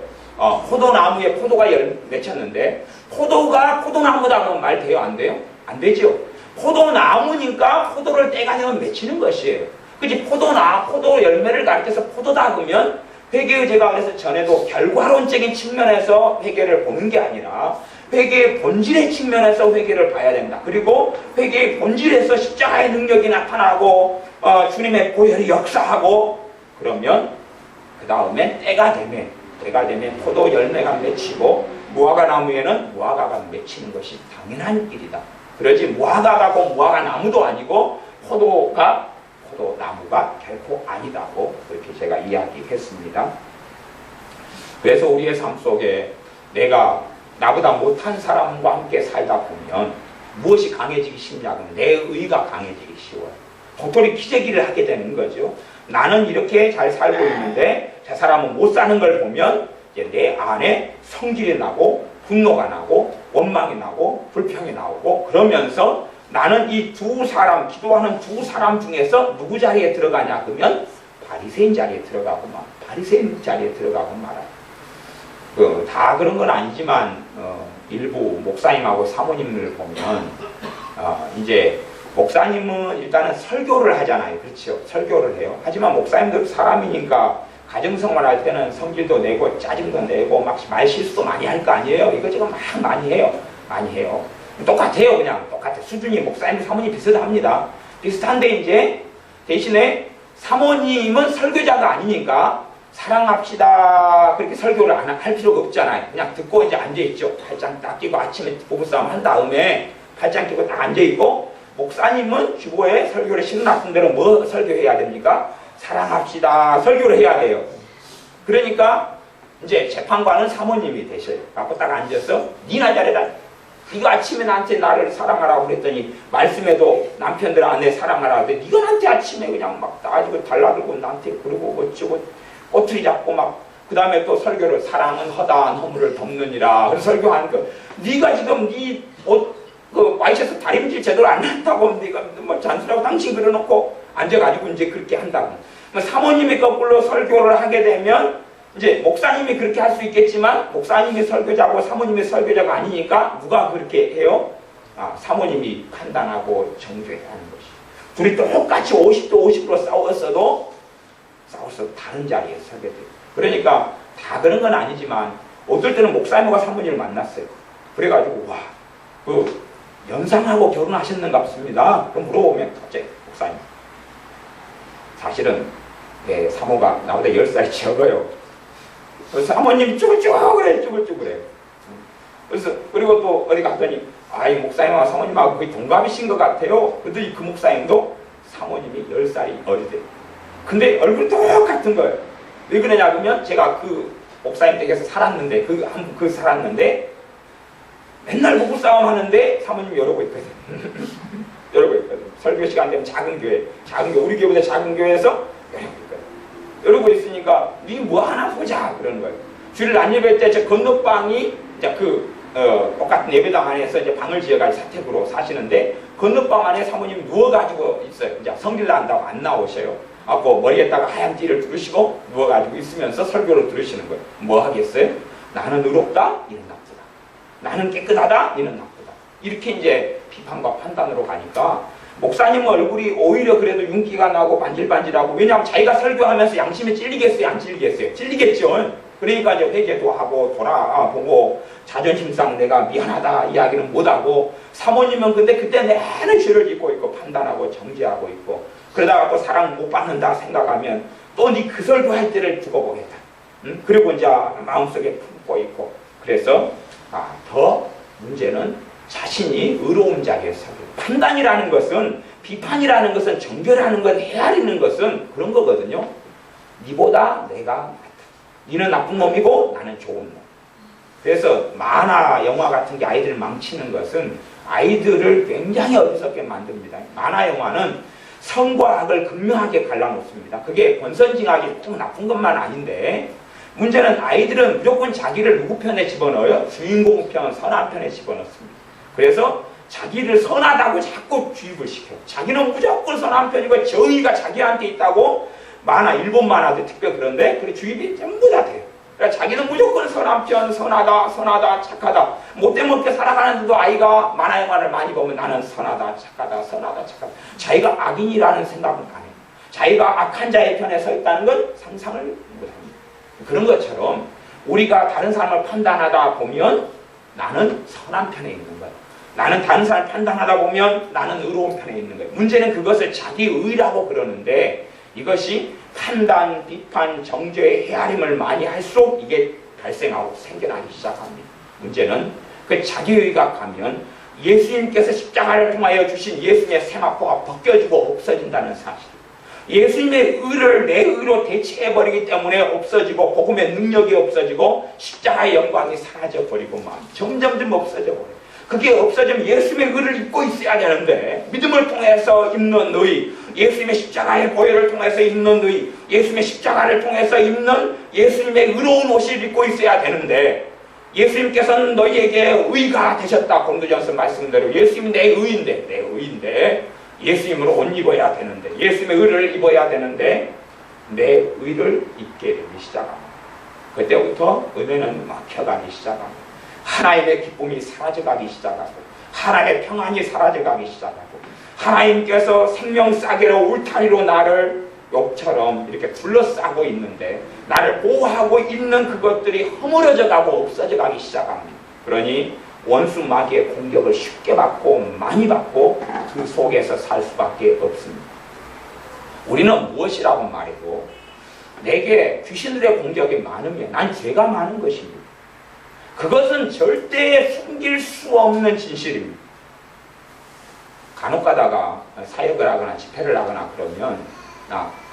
Speaker 1: 포도나무에 포도가 맺혔는데 포도가 포도나무다 말 돼요? 안 돼요? 안 되죠. 포도나무니까 포도를 떼가 되면 맺히는 것이에요. 그치? 포도 열매를 가리켜서 포도다 그러면 회개의 제가 그래서 전에도 결과론적인 측면에서 회개를 보는 게 아니라 회개의 본질의 측면에서 회개를 봐야 된다. 그리고 회개의 본질에서 십자가의 능력이 나타나고 주님의 보혈이 역사하고 그러면 그 다음에 때가 되면 포도 열매가 맺히고 무화과 나무에는 무화과가 맺히는 것이 당연한 일이다. 그러지 무화과가고 무화과 나무도 아니고 포도나무가 결코 아니다고 그렇게 제가 이야기했습니다. 그래서 우리의 삶 속에 내가 나보다 못한 사람과 함께 살다 보면 무엇이 강해지기 쉽냐? 그러면 내 의가 강해지기 쉬워요. 도토리 키재기를 하게 되는 거죠. 나는 이렇게 잘 살고 있는데 저 사람은 못 사는 걸 보면 이제 내 안에 성질이 나고 분노가 나고 원망이 나고 불평이 나오고 그러면서 나는 이 두 사람, 기도하는 두 사람 중에서 누구 자리에 들어가냐 그러면 바리새인 자리에 들어가고 막 바리새인 자리에 들어가고 말아요. 다 그런 건 아니지만 일부 목사님하고 사모님을 보면 이제 목사님은 일단은 설교를 하잖아요. 그렇죠? 설교를 해요. 하지만 목사님도 사람이니까 가정생활 할 때는 성질도 내고 짜증도 내고 막 말실수도 많이 할 거 아니에요. 이거 지금 막 많이 해요. 많이 해요. 똑같아요. 그냥 똑같아요. 수준이 목사님, 사모님 비슷합니다. 비슷한데 이제 대신에 사모님은 설교자가 아니니까 사랑합시다 그렇게 설교를 안 할 필요가 없잖아요. 그냥 듣고 이제 앉아있죠. 팔짱 딱 끼고 아침에 부부싸움 한 다음에 팔짱 끼고 딱 앉아있고 목사님은 주보에 설교를 신학분 대로 뭐 설교해야 됩니까? 사랑합시다 설교를 해야 돼요. 그러니까 이제 재판관은 사모님이 되셔요. 갖고 딱 앉아서 니나 잘해라. 네가 아침에 나한테 나를 사랑하라고 그랬더니 말씀에도 남편들 아내 사랑하라고 했더니 네가 나한테 아침에 그냥 막 따지고 달라들고 나한테 그러고 어쩌고 꼬투리 잡고 막 그 다음에 또 설교를 사랑은 허다한 허물을 덮느니라 그래서 설교하는 거 네가 지금 네 옷 그 와이셔츠 다림질 제대로 안 했다고 네가 뭐 잔소리하고 당신 그려놓고 앉아가지고 이제 그렇게 한다고. 사모님이 거꾸로 설교를 하게 되면 이제 목사님이 그렇게 할 수 있겠지만 목사님이 설교자고 사모님이 설교자가 아니니까 누가 그렇게 해요? 사모님이 판단하고 정죄해야 하는 것이. 둘이 똑같이 50도 50으로 싸웠어도 다른 자리에 서게 돼요. 그러니까 다 그런 건 아니지만 어떨 때는 목사님과 사모님을 만났어요. 그래가지고 와, 그 연상하고 결혼하셨는갑습니다. 그럼 물어보면 갑자기 목사님 사실은 내 사모가 나보다 10살 적어요. 그래서 사모님 쭈글쭈글해 쭈글쭈글해. 그래서 그리고 또 어디 갔더니 이 목사님하고 사모님하고 거의 동갑이신 것 같아요. 그랬더니 그 목사님도 사모님이 10살이 어리대요. 근데 얼굴 똑같은 거예요. 왜 그러냐 그러면 제가 그 목사님 댁에서 살았는데 살았는데 맨날 부부싸움 하는데 사모님이 이러고 있거든. 이러고 있거든. 설교 시간 되면 작은 교회 우리 교회보다 작은 교회에서 이러고 있으니까 니 뭐 하나 보자 그러는 거예요. 주일 안 예배 때 저 건너방이 이제 똑같은 예배당 안에서 이제 방을 지어가지고 사택으로 사시는데 건너방 안에 사모님이 누워가지고 있어요. 이제 성질 난다고 안 나오셔요. 머리에다가 하얀 띠를 두르시고 누워가지고 있으면서 설교를 들으시는 거예요. 뭐 하겠어요? 나는 의롭다? 이는 나쁘다. 나는 깨끗하다? 이는 나쁘다. 이렇게 이제 비판과 판단으로 가니까 목사님 얼굴이 오히려 그래도 윤기가 나고 반질반질하고 왜냐하면 자기가 설교하면서 양심에 찔리겠어요? 안 찔리겠어요? 찔리겠죠. 그러니까 이제 회개도 하고 돌아보고 자존심상 내가 미안하다 이야기는 못하고 사모님은 근데 그때 내내 죄를 짓고 있고 판단하고 정죄하고 있고 그러다가 또 사랑 못 받는다 생각하면 또 네 그 설교할 때를 두고 보겠다. 그리고 이제 마음속에 품고 있고 그래서 더 문제는 자신이 의로운 자리에 서게. 판단이라는 것은 비판이라는 것은 정결하는 것 헤아리는 것은 그런 거거든요. 니보다 내가 낫다. 니는 나쁜 놈이고 나는 좋은 놈. 그래서 만화 영화 같은 게 아이들을 망치는 것은 아이들을 굉장히 어리석게 만듭니다. 만화 영화는 선과 악을 극명하게 갈라놓습니다. 그게 권선징악이 꼭 나쁜 것만 아닌데 문제는 아이들은 무조건 자기를 누구 편에 집어넣어요? 주인공 편, 선한 편에 집어넣습니다. 그래서 자기를 선하다고 자꾸 주입을 시켜요. 자기는 무조건 선한 편이고 정의가 자기한테 있다고 일본 만화도 특별히 그런데 그 주입이 전부 다 돼요. 그러니까 자기는 무조건 선한 편, 선하다, 착하다. 못되게 살아가는데도 아이가 만화 영화를 많이 보면 나는 선하다, 착하다. 자기가 악인이라는 생각은 안 해요. 자기가 악한 자의 편에 서 있다는 건 상상을 못합니다. 그런 것처럼 우리가 다른 사람을 판단하다 보면 나는 선한 편에 있는 거예요. 나는 다른 사람을 판단하다 보면 나는 의로운 편에 있는 거예요. 문제는 그것을 자기의라고 그러는데 이것이 판단, 비판, 정죄의 헤아림을 많이 할수록 이게 발생하고 생겨나기 시작합니다. 문제는 그 자기의가 가면 예수님께서 십자가를 통하여 주신 예수님의 세마포가 벗겨지고 없어진다는 사실. 예수님의 의를 내 의로 대체해버리기 때문에 없어지고 복음의 능력이 없어지고 십자가의 영광이 사라져버리고 점점 없어져버려요. 그게 없어지면 예수님의 의를 입고 있어야 되는데, 믿음을 통해서 입는 의, 예수님의 십자가의 보혈을 통해서 입는 의, 예수님의 십자가를 통해서 입는 예수님의 의로운 옷을 입고 있어야 되는데, 예수님께서는 너희에게 의가 되셨다. 고린도전서 말씀대로 예수님이 내 의인데 예수님으로 옷 입어야 되는데, 예수님의 의를 입어야 되는데 내 의를 입게 되기 시작합니다. 그때부터 은혜는 막혀가기 시작합니다. 하나님의 기쁨이 사라져가기 시작하고, 하나님의 평안이 사라져가기 시작하고, 하나님께서 생명 싸개로 울타리로 나를 욕처럼 이렇게 둘러싸고 있는데 나를 보호하고 있는 그것들이 허물어져 가고 없어져 가기 시작합니다. 그러니 원수 마귀의 공격을 쉽게 받고 많이 받고 그 속에서 살 수밖에 없습니다. 우리는 무엇이라고 말해도 내게 귀신들의 공격이 많으면 난 죄가 많은 것입니다. 그것은 절대 숨길 수 없는 진실입니다. 간혹 가다가 사역을 하거나 집회를 하거나 그러면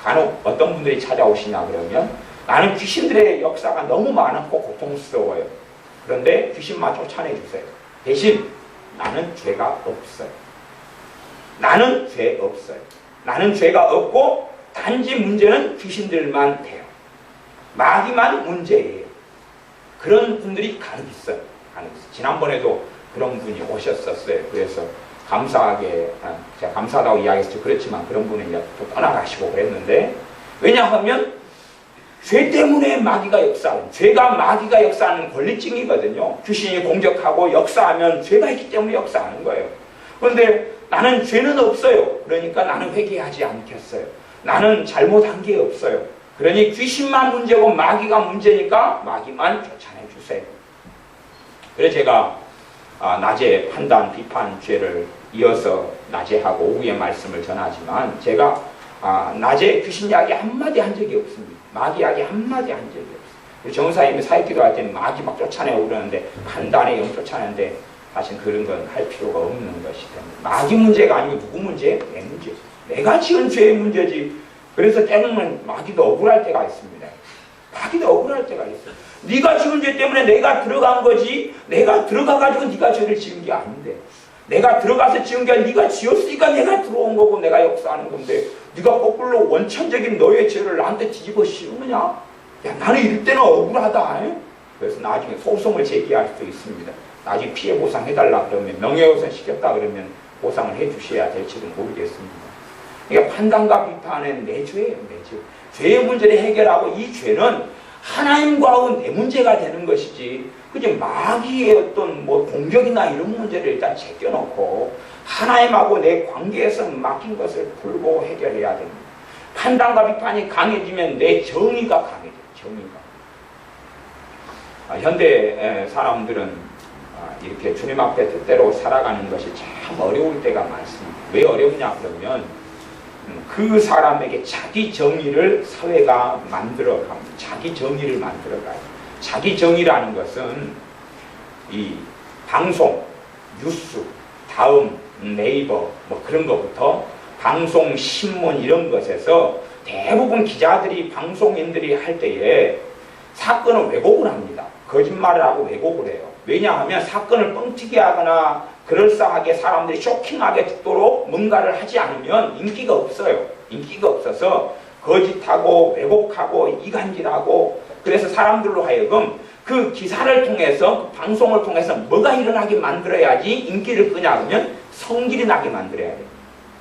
Speaker 1: 간혹 어떤 분들이 찾아오시냐 그러면 나는 귀신들의 역사가 너무 많고 고통스러워요. 그런데 귀신만 쫓아내주세요. 대신 나는 죄가 없어요. 나는 죄 없어요. 나는 죄가 없고 단지 문제는 귀신들만 돼요. 마귀만 문제예요. 그런 분들이 간혹 있어요. 지난번에도 그런 분이 오셨었어요. 그래서 감사하게, 제가 감사하다고 이야기했죠. 그렇지만 그런 분은 이제 또 떠나가시고 그랬는데, 왜냐하면 죄 때문에 마귀가 역사하는, 죄가 마귀가 역사하는 권리증이거든요. 귀신이 공격하고 역사하면 죄가 있기 때문에 역사하는 거예요. 그런데 나는 죄는 없어요. 그러니까 나는 회개하지 않겠어요. 나는 잘못한 게 없어요. 그러니 귀신만 문제고 마귀가 문제니까 마귀만 쫓아내주세요. 그래서 제가 낮에 판단, 비판, 죄를 이어서 낮에 하고 오후에 말씀을 전하지만, 제가 낮에 귀신 이야기 한마디 한 적이 없습니다. 마귀 이야기 한마디 한 적이 없어요. 정사님이 사역기도 할 때는 마귀 막 쫓아내고 그러는데, 판단에 영 쫓아내는데 사실 그런 건 할 필요가 없는 것이 됩니다. 마귀 문제가 아니고 누구 문제? 내 문제. 내가 지은 죄의 문제지. 그래서 때로는 마귀도 억울할 때가 있습니다. 마귀도 억울할 때가 있어요. 네가 지은 죄 때문에 내가 들어간 거지, 내가 들어가가지고 네가 죄를 지은 게 아닌데, 내가 들어가서 지은 게 아니라 네가 지었으니까 내가 들어온 거고 내가 역사하는 건데, 네가 거꾸로 원천적인 너의 죄를 나한테 뒤집어 씌우느냐? 야, 나는 이럴 때는 억울하다. 그래서 나중에 소송을 제기할 수도 있습니다. 나중에 피해 보상해달라 그러면, 명예훼손 시켰다 그러면 보상을 해주셔야 될지도 모르겠습니다. 그러니까 판단과 비판은 내 죄예요, 내 죄. 죄의 문제를 해결하고, 이 죄는 하나님과의 내 문제가 되는 것이지, 그저 마귀의 어떤 공격이나 이런 문제를 일단 제껴놓고 하나님하고 내 관계에서 맡긴 것을 풀고 해결해야 됩니다. 판단과 비판이 강해지면 내 정의가 강해져요. 정의가. 현대 사람들은 이렇게 주님 앞에 뜻대로 살아가는 것이 참 어려울 때가 많습니다. 왜 어려우냐 그러면 그 사람에게 자기 정의를 사회가 만들어갑니다. 자기 정의를 만들어가요. 자기 정의라는 것은 이 방송, 뉴스, 다음, 네이버 그런 것부터 방송, 신문 이런 것에서 대부분 기자들이, 방송인들이 할 때에 사건을 왜곡을 합니다. 거짓말을 하고 왜곡을 해요. 왜냐하면 사건을 뻥튀기 하거나 그럴싸하게 사람들이 쇼킹하게 듣도록 뭔가를 하지 않으면 인기가 없어요. 인기가 없어서 거짓하고 왜곡하고 이간질하고, 그래서 사람들로 하여금 그 기사를 통해서, 그 방송을 통해서 뭐가 일어나게 만들어야지 인기를 끄냐 그러면 성질이 나게 만들어야 돼요.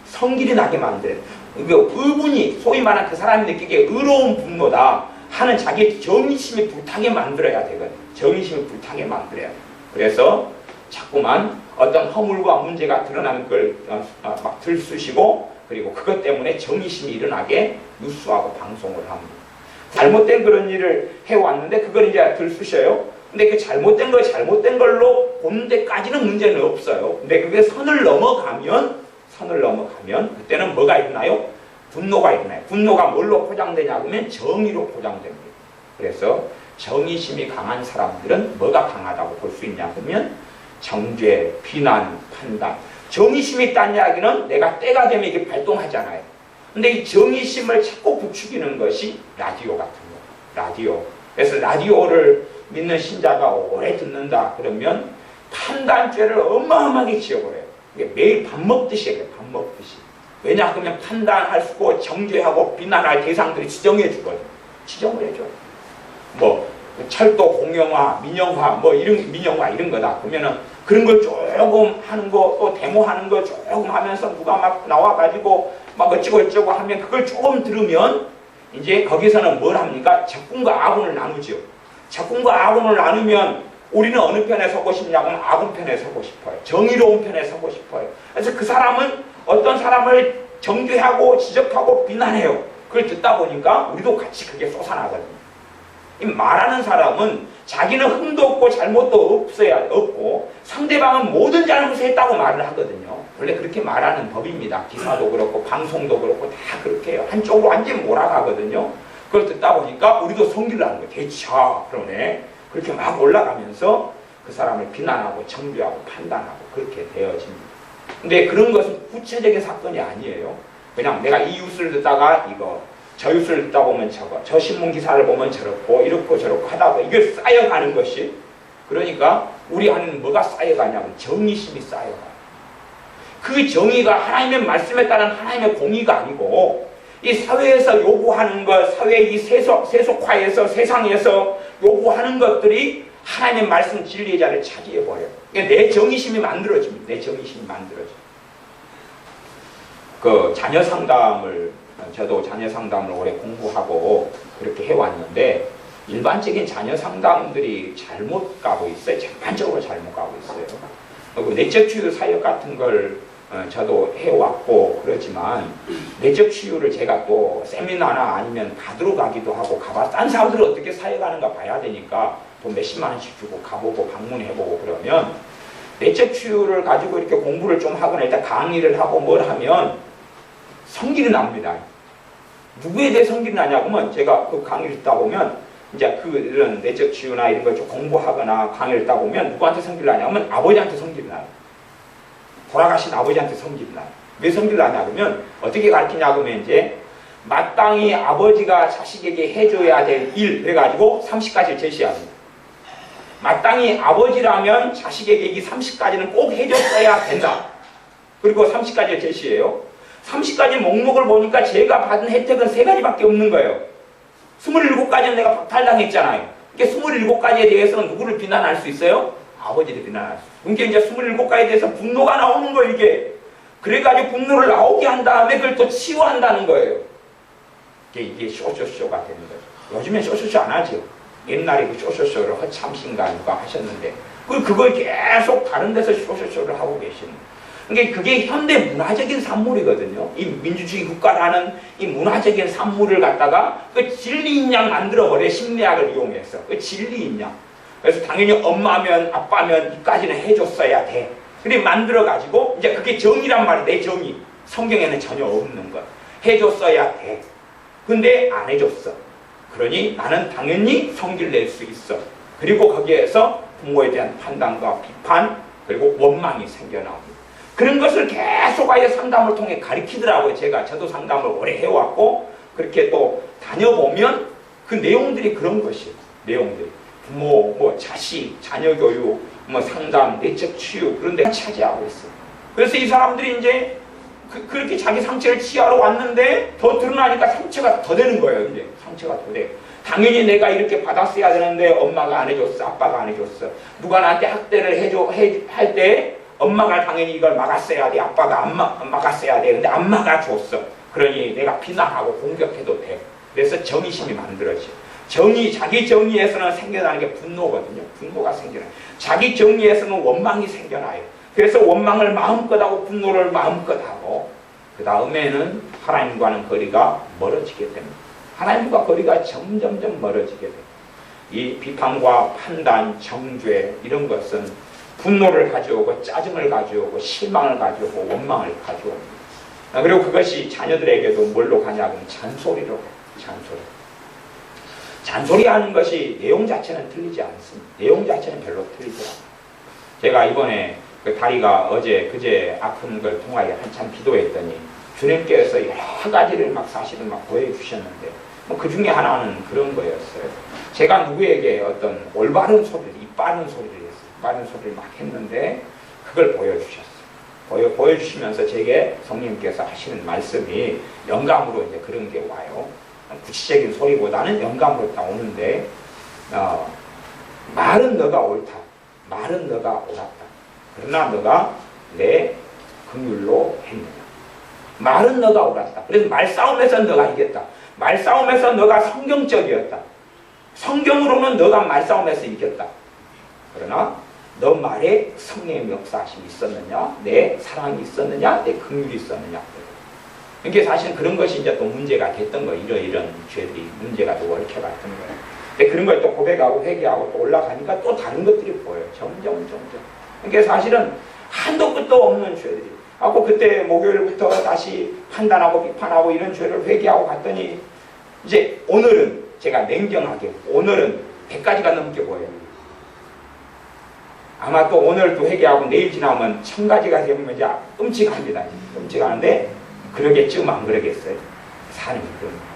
Speaker 1: 성질이 나게 만들어야 돼요. 의분이, 소위 말하는 그 사람이 느끼기에 의로운 분노다 하는 자기 정의심이 불타게 만들어야 되거든요. 정의심이 불타게 만들어야 돼요. 그래서 자꾸만 어떤 허물과 문제가 드러나는 걸 막 들쑤시고, 그리고 그것 때문에 정의심이 일어나게 뉴스하고 방송을 합니다. 잘못된 그런 일을 해왔는데 그걸 이제 들쑤셔요. 근데 그 잘못된 걸 잘못된 걸로 보는 데까지는 문제는 없어요. 근데 그게 선을 넘어가면 그때는 뭐가 일어나요? 분노가 일어나요. 분노가 뭘로 포장되냐 그러면 정의로 포장됩니다. 그래서 정의심이 강한 사람들은 뭐가 강하다고 볼 수 있냐 그러면 정죄, 비난, 판단. 정의심이 있다는 이야기는 내가 때가 되면 이게 발동하잖아요. 근데 이 정의심을 자꾸 부추기는 것이 라디오 같은 거. 라디오. 그래서 라디오를 믿는 신자가 오래 듣는다 그러면 판단죄를 어마어마하게 지어버려요. 이게 매일 밥 먹듯이 해요. 밥 먹듯이. 왜냐 하면 판단할 수고 정죄하고 비난할 대상들이 지정해 주거든요. 지정을 해줘요. 뭐 철도 공영화, 민영화, 뭐 이런 민영화 이런 거다. 그러면은 그런 걸 조금 하는 거, 또 데모하는 거 조금 하면서 누가 막 나와가지고 막 어쩌고 하면 그걸 조금 들으면 이제 거기서는 뭘 합니까? 적군과 아군을 나누죠. 적군과 아군을 나누면 우리는 어느 편에 서고 싶냐면 아군 편에 서고 싶어요. 정의로운 편에 서고 싶어요. 그래서 그 사람은 어떤 사람을 정죄하고 지적하고 비난해요. 그걸 듣다 보니까 우리도 같이 그게 솟아나거든요. 이 말하는 사람은 자기는 흠도 없고 잘못도 없고 상대방은 모든 잘못을 했다고 말을 하거든요. 원래 그렇게 말하는 법입니다. 기사도 그렇고 방송도 그렇고 다 그렇게 해요. 한쪽으로 완전히 몰아가거든요. 그걸 듣다 보니까 우리도 성기를 하는 거예요. 대차 그러네. 그렇게 막 올라가면서 그 사람을 비난하고 정죄하고 판단하고 그렇게 되어집니다. 근데 그런 것은 구체적인 사건이 아니에요. 그냥 내가 이 뉴스를 듣다가 이거, 저 뉴스를 듣다 보면 저거, 저 신문 기사를 보면 저렇고 이렇고 저렇고 하다 보면 이게 쌓여가는 것이, 그러니까 우리 안에는 뭐가 쌓여가냐면 정의심이 쌓여가요. 그 정의가 하나님의 말씀에 따른 하나님의 공의가 아니고 이 사회에서 요구하는 것, 사회의 이 세속화에서 세상에서 요구하는 것들이 하나님의 말씀 진리의 자리를 차지해버려요. 그러니까 내 정의심이 만들어집니다. 내 정의심이 만들어져요. 그 자녀 상담을, 저도 자녀 상담을 오래 공부하고 그렇게 해왔는데 일반적인 자녀 상담들이 잘못 가고 있어요. 전반적으로 잘못 가고 있어요. 그리고 내적 치유 사역 같은 걸 저도 해왔고 그렇지만 내적 치유를 제가 또 세미나나 아니면 받으러 가기도 하고 가봐. 딴 사람들은 어떻게 사역하는가 봐야 되니까 또 몇십만 원씩 주고 가보고 방문해보고 그러면 내적 치유를 가지고 이렇게 공부를 좀 하거나 일단 강의를 하고 뭘 하면 성질이 납니다. 누구에 대해 성질이 나냐면 제가 그 강의를 듣다 보면 이제 이런 내적 치유나 이런 걸 좀 공부하거나 강의를 듣다 보면 누구한테 성질이 나냐면 아버지한테 성질이 나요. 돌아가신 아버지한테 성질이 나요. 왜 성질이 나냐 그러면 어떻게 가르치냐 그러면 이제 마땅히 아버지가 자식에게 해줘야 될 일 그래가지고 30가지를 제시합니다. 마땅히 아버지라면 자식에게 이 30가지는 꼭 해줬어야 된다. 그리고 30가지를 제시해요. 30가지 목록을 보니까 제가 받은 혜택은 3가지밖에 없는 거예요. 27가지는 내가 박탈당했잖아요. 그러니까 27가지에 대해서는 누구를 비난할 수 있어요? 아버지를 비난할 수 있어요. 그러니까 이제 27가지에 대해서 분노가 나오는 거예요, 이게. 그래가지고 분노를 나오게 한 다음에 그걸 또 치유한다는 거예요. 이게 쇼쇼쇼가 되는 거죠. 요즘엔 쇼쇼쇼 안 하죠. 옛날에 그 쇼쇼쇼를 허참신가 누가 하셨는데 그걸 계속 다른 데서 쇼쇼쇼를 하고 계시는 거예요. 그러니까 그게 현대 문화적인 산물이거든요. 이 민주주의 국가라는 이 문화적인 산물을 갖다가 그 진리인 양 만들어버려. 심리학을 이용해서 그 진리인 양. 그래서 당연히 엄마면 아빠면 이까지는 해줬어야 돼. 근데 만들어가지고 이제 그게 정의란 말이야. 내 정의. 성경에는 전혀 없는 것. 해줬어야 돼. 근데 안 해줬어. 그러니 나는 당연히 성질 낼 수 있어. 그리고 거기에서 부모에 대한 판단과 비판 그리고 원망이 생겨나옵니다. 그런 것을 계속하여 상담을 통해 가르치더라고요. 저도 상담을 오래 해왔고 그렇게 또 다녀보면 그 내용들이 그런 것이에요. 내용들이 부모, 뭐 자식, 자녀 교육, 뭐 상담, 내적 치유 그런 데 차지하고 있어요. 그래서 이 사람들이 이제 그렇게 자기 상처를 치유하러 왔는데 더 드러나니까 상처가 더 되는 거예요. 이제 상처가 더 돼. 당연히 내가 이렇게 받았어야 되는데 엄마가 안 해줬어, 아빠가 안 해줬어. 누가 나한테 학대를 할 때 엄마가 당연히 이걸 막았어야 돼. 아빠가 안 막았어야 돼. 근데 안 막아줬어. 그러니 내가 비난하고 공격해도 돼. 그래서 정의심이 만들어져. 자기 정의에서는 생겨나는 게 분노거든요. 분노가 생겨나요. 자기 정의에서는 원망이 생겨나요. 그래서 원망을 마음껏 하고 분노를 마음껏 하고 그 다음에는 하나님과는 거리가 멀어지게 됩니다. 하나님과 거리가 점점점 멀어지게 돼요. 이 비판과 판단, 정죄 이런 것은 분노를 가져오고 짜증을 가져오고 실망을 가져오고 원망을 가져옵니다. 그리고 그것이 자녀들에게도 뭘로 가냐면 잔소리로 가요. 잔소리하는 것이 내용 자체는 틀리지 않습니다. 내용 자체는 별로 틀리지 않아요. 제가 이번에 그 다리가 그제 아픈 걸 통하여 한참 기도했더니 주님께서 여러 가지를 사실은 보여주셨는데 그 중에 하나는 그런 거였어요. 제가 누구에게 어떤 올바른 소리를, 이 빠른 소리를 했어요. 많은 소리를 막 했는데 그걸 보여주셨어요. 보여주시면서 제게 성령님께서 하시는 말씀이 영감으로 이제 그런 게 와요. 구체적인 소리보다는 영감으로 딱 오는데, 말은 너가 옳다. 말은 너가 옳았다. 그러나 너가 내 긍휼로 했느냐. 말은 너가 옳았다. 그래서 말싸움에서 너가 이겼다. 말싸움에서 너가 성경적이었다. 성경으로는 너가 말싸움에서 이겼다. 그러나 너 말에 성령의 역사하심이 있었느냐, 내 사랑이 있었느냐, 내 긍휼이 있었느냐. 그러니까 사실 그런 것이 이제 또 문제가 됐던 거예요. 이런 죄들이 문제가 또 얽혀갔던 거예요. 근데 그런 걸 또 고백하고 회개하고 또 올라가니까 또 다른 것들이 보여요. 점점. 그러니까 사실은 한도 끝도 없는 죄들이. 하고 그때 목요일부터 다시 판단하고 비판하고 이런 죄를 회개하고 갔더니 이제 오늘은 제가 냉정하게 오늘은 100가지가 넘게 보여요. 아마 또 오늘도 회개하고 내일 지나면 1000가지가 되면 이제 끔찍합니다. 끔찍한데 그러겠죠? 안 그러겠어요? 사는 게 그런 거예요.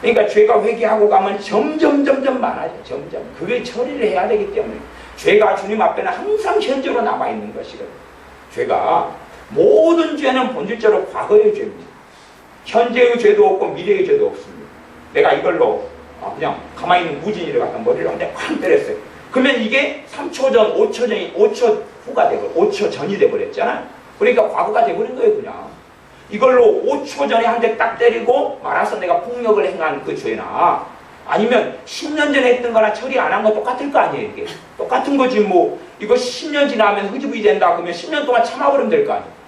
Speaker 1: 그러니까 죄가 회개하고 가면 점점 많아져요. 점점. 그게 처리를 해야 되기 때문에 죄가 주님 앞에는 항상 현재로 남아있는 것이거든요. 죄가 모든 죄는 본질적으로 과거의 죄입니다. 현재의 죄도 없고 미래의 죄도 없습니다. 내가 이걸로 그냥 가만히 있는 무진이를 갖다 머리를 한대 쾅 때렸어요. 그러면 이게 3초 전, 5초 전이 5초 후가 되고 5초 전이 돼버렸잖아요. 그러니까 과거가 돼버린 거예요. 그냥 이걸로 5초 전에 한 대 딱 때리고 말아서 내가 폭력을 행한 그 죄나 아니면 10년 전에 했던 거나 처리 안 한 거 똑같을 거 아니에요. 이게 똑같은 거지. 뭐 이거 10년 지나면 흐지부지 된다 그러면 10년 동안 참아버리면 될 거 아니에요.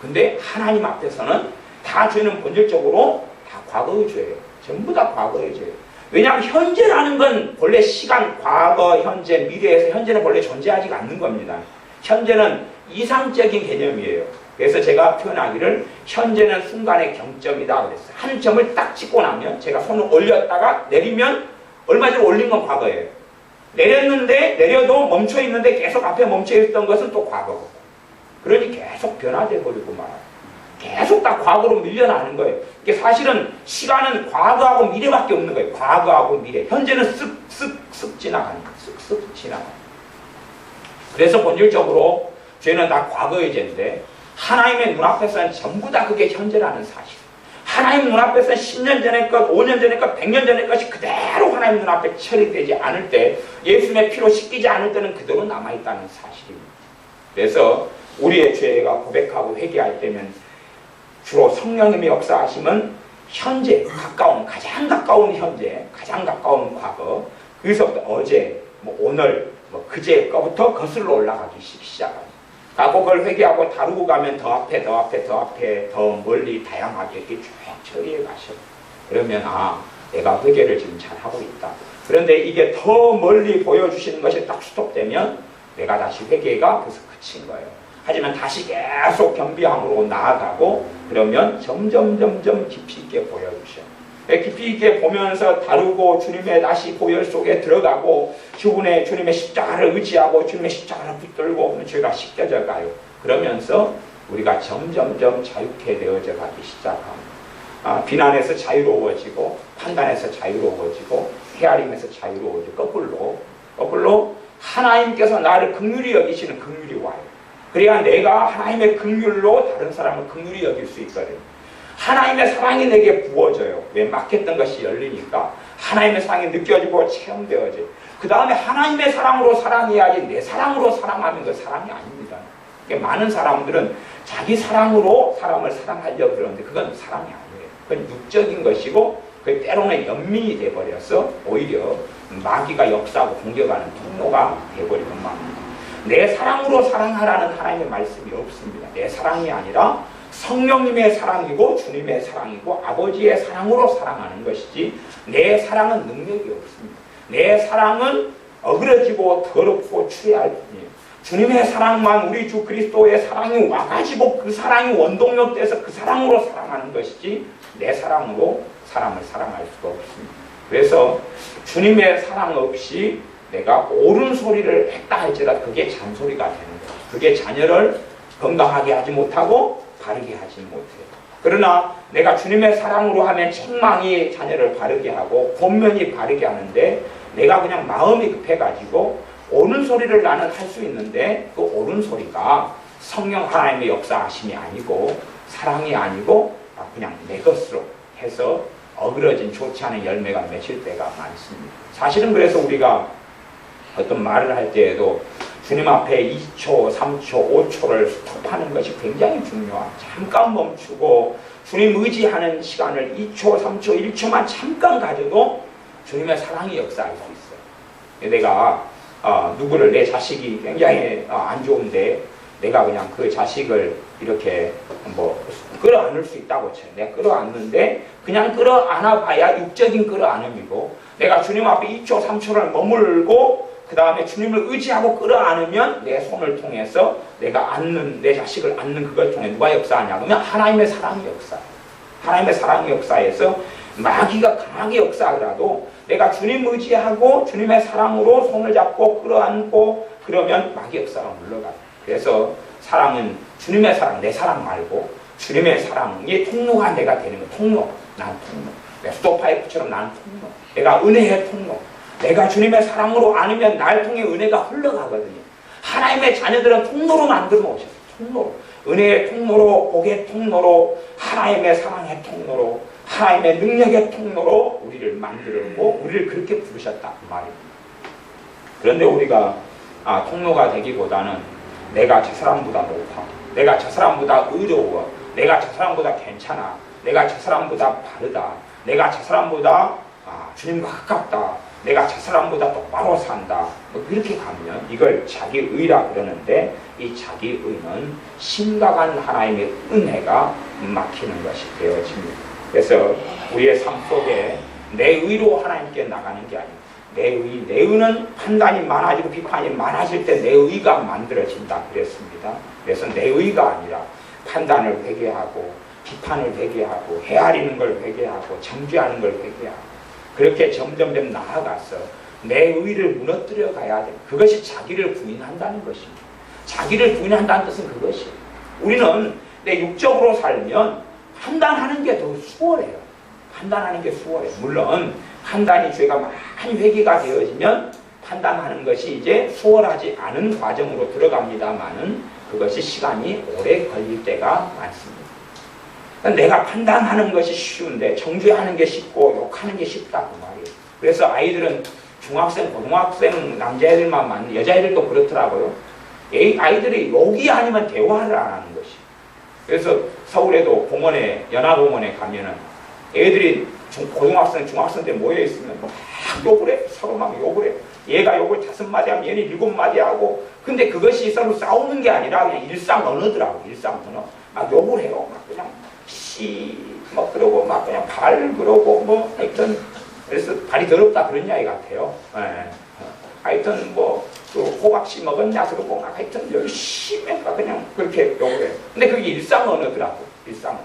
Speaker 1: 근데 하나님 앞에서는 다 죄는 본질적으로 다 과거의 죄예요. 전부 다 과거의 죄예요. 왜냐하면 현재라는 건 본래 시간, 과거, 현재, 미래에서 현재는 본래 존재하지 않는 겁니다. 현재는 이상적인 개념이에요. 그래서 제가 표현하기를 현재는 순간의 경점이다 그랬어요. 한 점을 딱 찍고 나면 제가 손을 올렸다가 내리면 얼마 전에 올린 건 과거예요. 내렸는데 내려도 멈춰 있는데 계속 앞에 멈춰 있던 것은 또 과거고. 그러니 계속 변화돼 버리고 말아요. 계속 다 과거로 밀려나는 거예요. 이게 사실은 시간은 과거하고 미래밖에 없는 거예요. 과거하고 미래. 현재는 쓱쓱쓱 지나가는 거예요. 쓱쓱 지나가는 거예요. 그래서 본질적으로 죄는 다 과거의 죄인데 하나님의 눈앞에서는 전부 다 그게 현재라는 사실. 하나님 눈앞에서는 10년 전의 것, 5년 전의 것, 100년 전의 것이 그대로 하나님 눈앞에 처리되지 않을 때, 예수님의 피로 씻기지 않을 때는 그대로 남아있다는 사실입니다. 그래서 우리의 죄가 고백하고 회개할 때면 주로 성령님의 역사하심은 현재, 가장 가까운 현재, 가장 가까운 과거, 거기서부터 어제, 오늘, 그제 거부터 거슬러 올라가기 시작합니다. 그걸 회개하고 다루고 가면 더 앞에, 더 멀리 다양하게 이렇게 쭉 처리해 가셔. 그러면 내가 회개를 지금 잘하고 있다. 그런데 이게 더 멀리 보여주시는 것이 딱 스톱되면 내가 다시 회개가 그래서 그친 거예요. 하지만 다시 계속 겸비함으로 나아가고 그러면 점점 깊이 있게 보여주셔. 깊이 있게 보면서 다루고 주님의 다시 보혈 속에 들어가고 주님의 십자가를 의지하고 주님의 십자가를 붙들고 죄가 씻겨져 가요. 그러면서 우리가 점점 자유케 되어져 가기 시작합니다. 비난에서 자유로워지고 판단에서 자유로워지고 헤아림에서 자유로워지고 거꾸로 하나님께서 나를 긍휼히 여기시는 긍휼이 와요. 그래야 내가 하나님의 긍휼로 다른 사람을 긍휼히 여길 수 있거든요. 하나님의 사랑이 내게 부어져요. 왜 막혔던 것이 열리니까 하나님의 사랑이 느껴지고 체험되어져요. 그 다음에 하나님의 사랑으로 사랑해야지 내 사랑으로 사랑하면 그 사랑이 아닙니다. 그러니까 많은 사람들은 자기 사랑으로 사람을 사랑하려고 그러는데 그건 사랑이 아니에요. 그건 육적인 것이고 그 때로는 연민이 돼버려서 오히려 마귀가 역사하고 공격하는 통로가 돼버리는 마음입니다. 내 사랑으로 사랑하라는 하나님의 말씀이 없습니다. 내 사랑이 아니라 성령님의 사랑이고 주님의 사랑이고 아버지의 사랑으로 사랑하는 것이지 내 사랑은 능력이 없습니다. 내 사랑은 어그러지고 더럽고 추해할 뿐이에요. 주님의 사랑만 우리 주 그리스도의 사랑이 와가지고 그 사랑이 원동력 돼서 그 사랑으로 사랑하는 것이지 내 사랑으로 사람을 사랑할 수가 없습니다. 그래서 주님의 사랑 없이 내가 옳은 소리를 했다 할지라도 그게 잔소리가 되는 거예요. 그게 자녀를 건강하게 하지 못하고 바르게 하지 못해요. 그러나 내가 주님의 사랑으로 하면 책망이 자녀를 바르게 하고 권면이 바르게 하는데 내가 그냥 마음이 급해가지고 옳은 소리를 나는 할 수 있는데 그 옳은 소리가 성령 하나님의 역사하심이 아니고 사랑이 아니고 그냥 내 것으로 해서 어그러진 좋지 않은 열매가 맺힐 때가 많습니다. 사실은 그래서 우리가 어떤 말을 할 때에도 주님 앞에 2초, 3초, 5초를 스톱하는 것이 굉장히 중요합니다. 잠깐 멈추고 주님 의지하는 시간을 2초, 3초, 1초만 잠깐 가져도 주님의 사랑이 역사할 수 있어요. 내가 누구를 내 자식이 굉장히 안 좋은데 내가 그냥 그 자식을 이렇게 끌어안을 수 있다고 쳐요. 내가 끌어안는데 그냥 끌어안아봐야 육적인 끌어안음이고 내가 주님 앞에 2초, 3초를 머물고 그 다음에 주님을 의지하고 끌어안으면 내 손을 통해서 내가 안는 내 자식을 안는 그걸 통해 누가 역사하냐 그러면 하나님의 사랑의 역사. 하나님의 사랑의 역사에서 마귀가 강하게 역사하더라도 내가 주님 의지하고 주님의 사랑으로 손을 잡고 끌어안고 그러면 마귀 역사가 물러가요. 그래서 사랑은 주님의 사랑, 내 사랑 말고 주님의 사랑의 통로가 내가 되는 거예요. 통로, 난 통로. 스토파이프처럼 나는 통로. 내가 은혜의 통로. 내가 주님의 사랑으로 안으면 날 통해 은혜가 흘러가거든요. 하나님의 자녀들은 통로로 만들어 놓으셨어요. 통로로. 은혜의 통로로, 복의 통로로, 하나님의 사랑의 통로로, 하나님의 능력의 통로로 우리를 만들었고 우리를 그렇게 부르셨다 그 말입니다. 그런데 우리가 통로가 되기보다는 내가 저 사람보다 높아, 내가 저 사람보다 의로워, 내가 저 사람보다 괜찮아, 내가 저 사람보다 바르다, 내가 저 사람보다 주님과 가깝다, 내가 저 사람보다 똑바로 산다, 그렇게 가면 이걸 자기의라 그러는데 이 자기의는 심각한 하나님의 은혜가 막히는 것이 되어집니다. 그래서 우리의 삶 속에 내 의로 하나님께 나가는 게 아니고 내 의는 판단이 많아지고 비판이 많아질 때 내 의가 만들어진다 그랬습니다. 그래서 내 의가 아니라 판단을 회개하고 비판을 회개하고 헤아리는 걸 회개하고 정죄하는 걸 회개하고 그렇게 점점점 나아가서 내 의를 무너뜨려 가야 돼. 그것이 자기를 부인한다는 것입니다. 자기를 부인한다는 뜻은 그것이에요. 우리는 내 육적으로 살면 판단하는 게 더 수월해요. 판단하는 게 수월해요. 물론 판단이 죄가 많이 회개가 되어지면 판단하는 것이 이제 수월하지 않은 과정으로 들어갑니다만은 그것이 시간이 오래 걸릴 때가 많습니다. 내가 판단하는 것이 쉬운데 정죄하는 게 쉽고 욕하는 게 쉽다 그 말이에요. 그래서 아이들은 중학생, 고등학생 남자애들만 맞는 여자애들도 그렇더라고요. 아이들이 욕이 아니면 대화를 안 하는 것이. 그래서 서울에도 공원에 연화공원에 가면은 애들이 고등학생, 중학생 때 모여 있으면 막 욕을 해. 서로 막 욕을 해. 얘가 욕을 5마디 하면 얘는 7마디 하고. 근데 그것이 서로 싸우는 게 아니라 그냥 일상 언어더라고. 일상 언어. 막 욕을 해요. 막 그냥 막 그러고 막 그냥 발 그러고 뭐 하여튼 그래서 발이 더럽다 그런 이야기 같아요. 예. 하여튼 그 호박씨 먹었냐 그러고 막 하여튼 열심히 막 그냥 그렇게 욕을 해요. 근데 그게 일상 언어더라고. 일상 언어.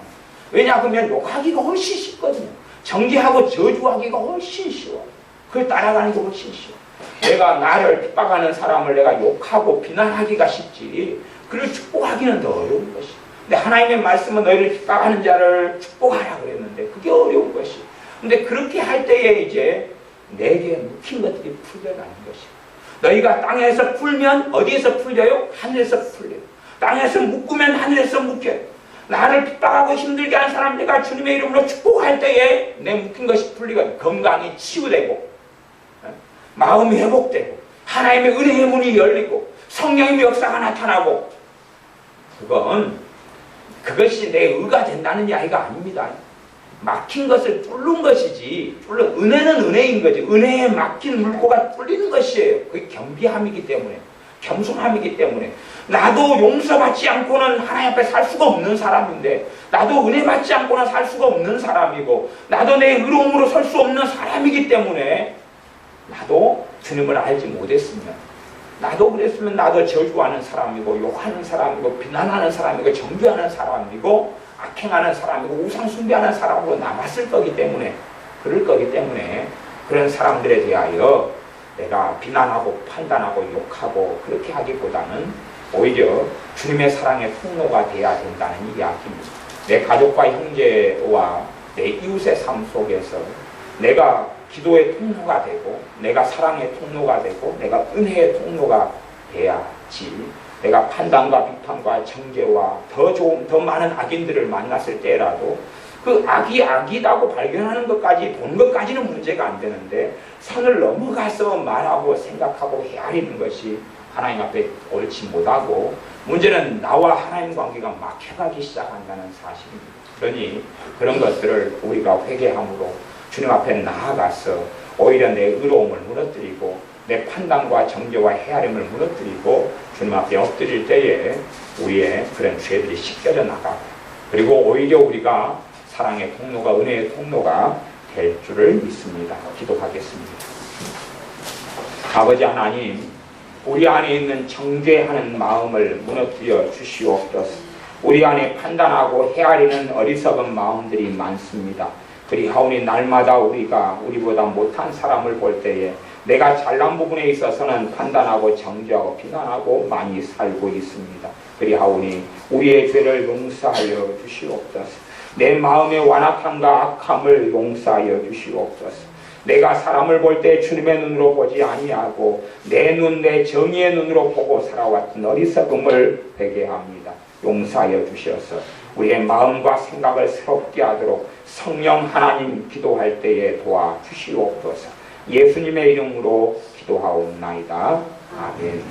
Speaker 1: 왜냐 그러면 욕하기가 훨씬 쉽거든요. 정죄하고 저주하기가 훨씬 쉬워. 그걸 따라가는 게 훨씬 쉬워. 내가 나를 핍박하는 사람을 내가 욕하고 비난하기가 쉽지 그를 축복하기는 더 어려운 것이. 근데 하나님의 말씀은 너희를 핍박하는 자를 축복하라 그랬는데 그게 어려운 것이. 근데 그렇게 할 때에 이제 내게 묵힌 것들이 풀려나는 것이. 너희가 땅에서 풀면 어디에서 풀려요? 하늘에서 풀려요. 땅에서 묶으면 하늘에서 묶여요. 나를 핍박하고 힘들게 하는 사람 내가 주님의 이름으로 축복할 때에 내 묶인 것이 풀리거든. 건강이 치유되고 마음이 회복되고 하나님의 은혜의 문이 열리고 성령의 역사가 나타나고 그것이 내 의가 된다는 이야기가 아닙니다. 막힌 것을 뚫는 것이지 은혜는 은혜인 거지. 은혜에 막힌 물고가 뚫리는 것이에요. 그게 겸비함이기 때문에 겸손함이기 때문에 나도 용서받지 않고는 하나님 앞에 살 수가 없는 사람인데 나도 은혜 받지 않고는 살 수가 없는 사람이고 나도 내 의로움으로 설 수 없는 사람이기 때문에 나도 주님을 알지 못했으면 나도 그랬으면 나도 저주하는 사람이고 욕하는 사람이고 비난하는 사람이고 정죄하는 사람이고 악행하는 사람이고 우상 숭배하는 사람으로 남았을 거기 때문에 그럴 거기 때문에 그런 사람들에 대하여 내가 비난하고 판단하고 욕하고 그렇게 하기보다는 오히려 주님의 사랑의 통로가 되어야 된다는 이야기입니다. 내 가족과 형제와 내 이웃의 삶 속에서 내가 기도의 통로가 되고 내가 사랑의 통로가 되고 내가 은혜의 통로가 돼야지. 내가 판단과 비판과 정죄와 더 많은 악인들을 만났을 때라도 그 악이 악이라고 발견하는 것까지 보는 것까지는 문제가 안 되는데 선을 넘어가서 말하고 생각하고 헤아리는 것이 하나님 앞에 옳지 못하고 문제는 나와 하나님 관계가 막혀가기 시작한다는 사실입니다. 그러니 그런 것들을 우리가 회개함으로 주님 앞에 나아가서 오히려 내 의로움을 무너뜨리고 내 판단과 정죄와 헤아림을 무너뜨리고 주님 앞에 엎드릴 때에 우리의 그런 죄들이 씻겨져 나가고 그리고 오히려 우리가 사랑의 통로가 은혜의 통로가 될 줄을 믿습니다. 기도하겠습니다. 아버지 하나님, 우리 안에 있는 정죄하는 마음을 무너뜨려 주시옵소서. 우리 안에 판단하고 헤아리는 어리석은 마음들이 많습니다. 그리하오니 날마다 우리가 우리보다 못한 사람을 볼 때에 내가 잘난 부분에 있어서는 판단하고 정죄하고 비난하고 많이 살고 있습니다. 그리하오니 우리의 죄를 용서하여 주시옵소서. 내 마음의 완악함과 악함을 용서하여 주시옵소서. 내가 사람을 볼 때 주님의 눈으로 보지 아니하고 내 눈, 내 정의의 눈으로 보고 살아왔던 어리석음을 회개합니다. 용서하여 주셔서 우리의 마음과 생각을 새롭게 하도록 성령 하나님 기도할 때에 도와주시옵소서. 예수님의 이름으로 기도하옵나이다. 아멘.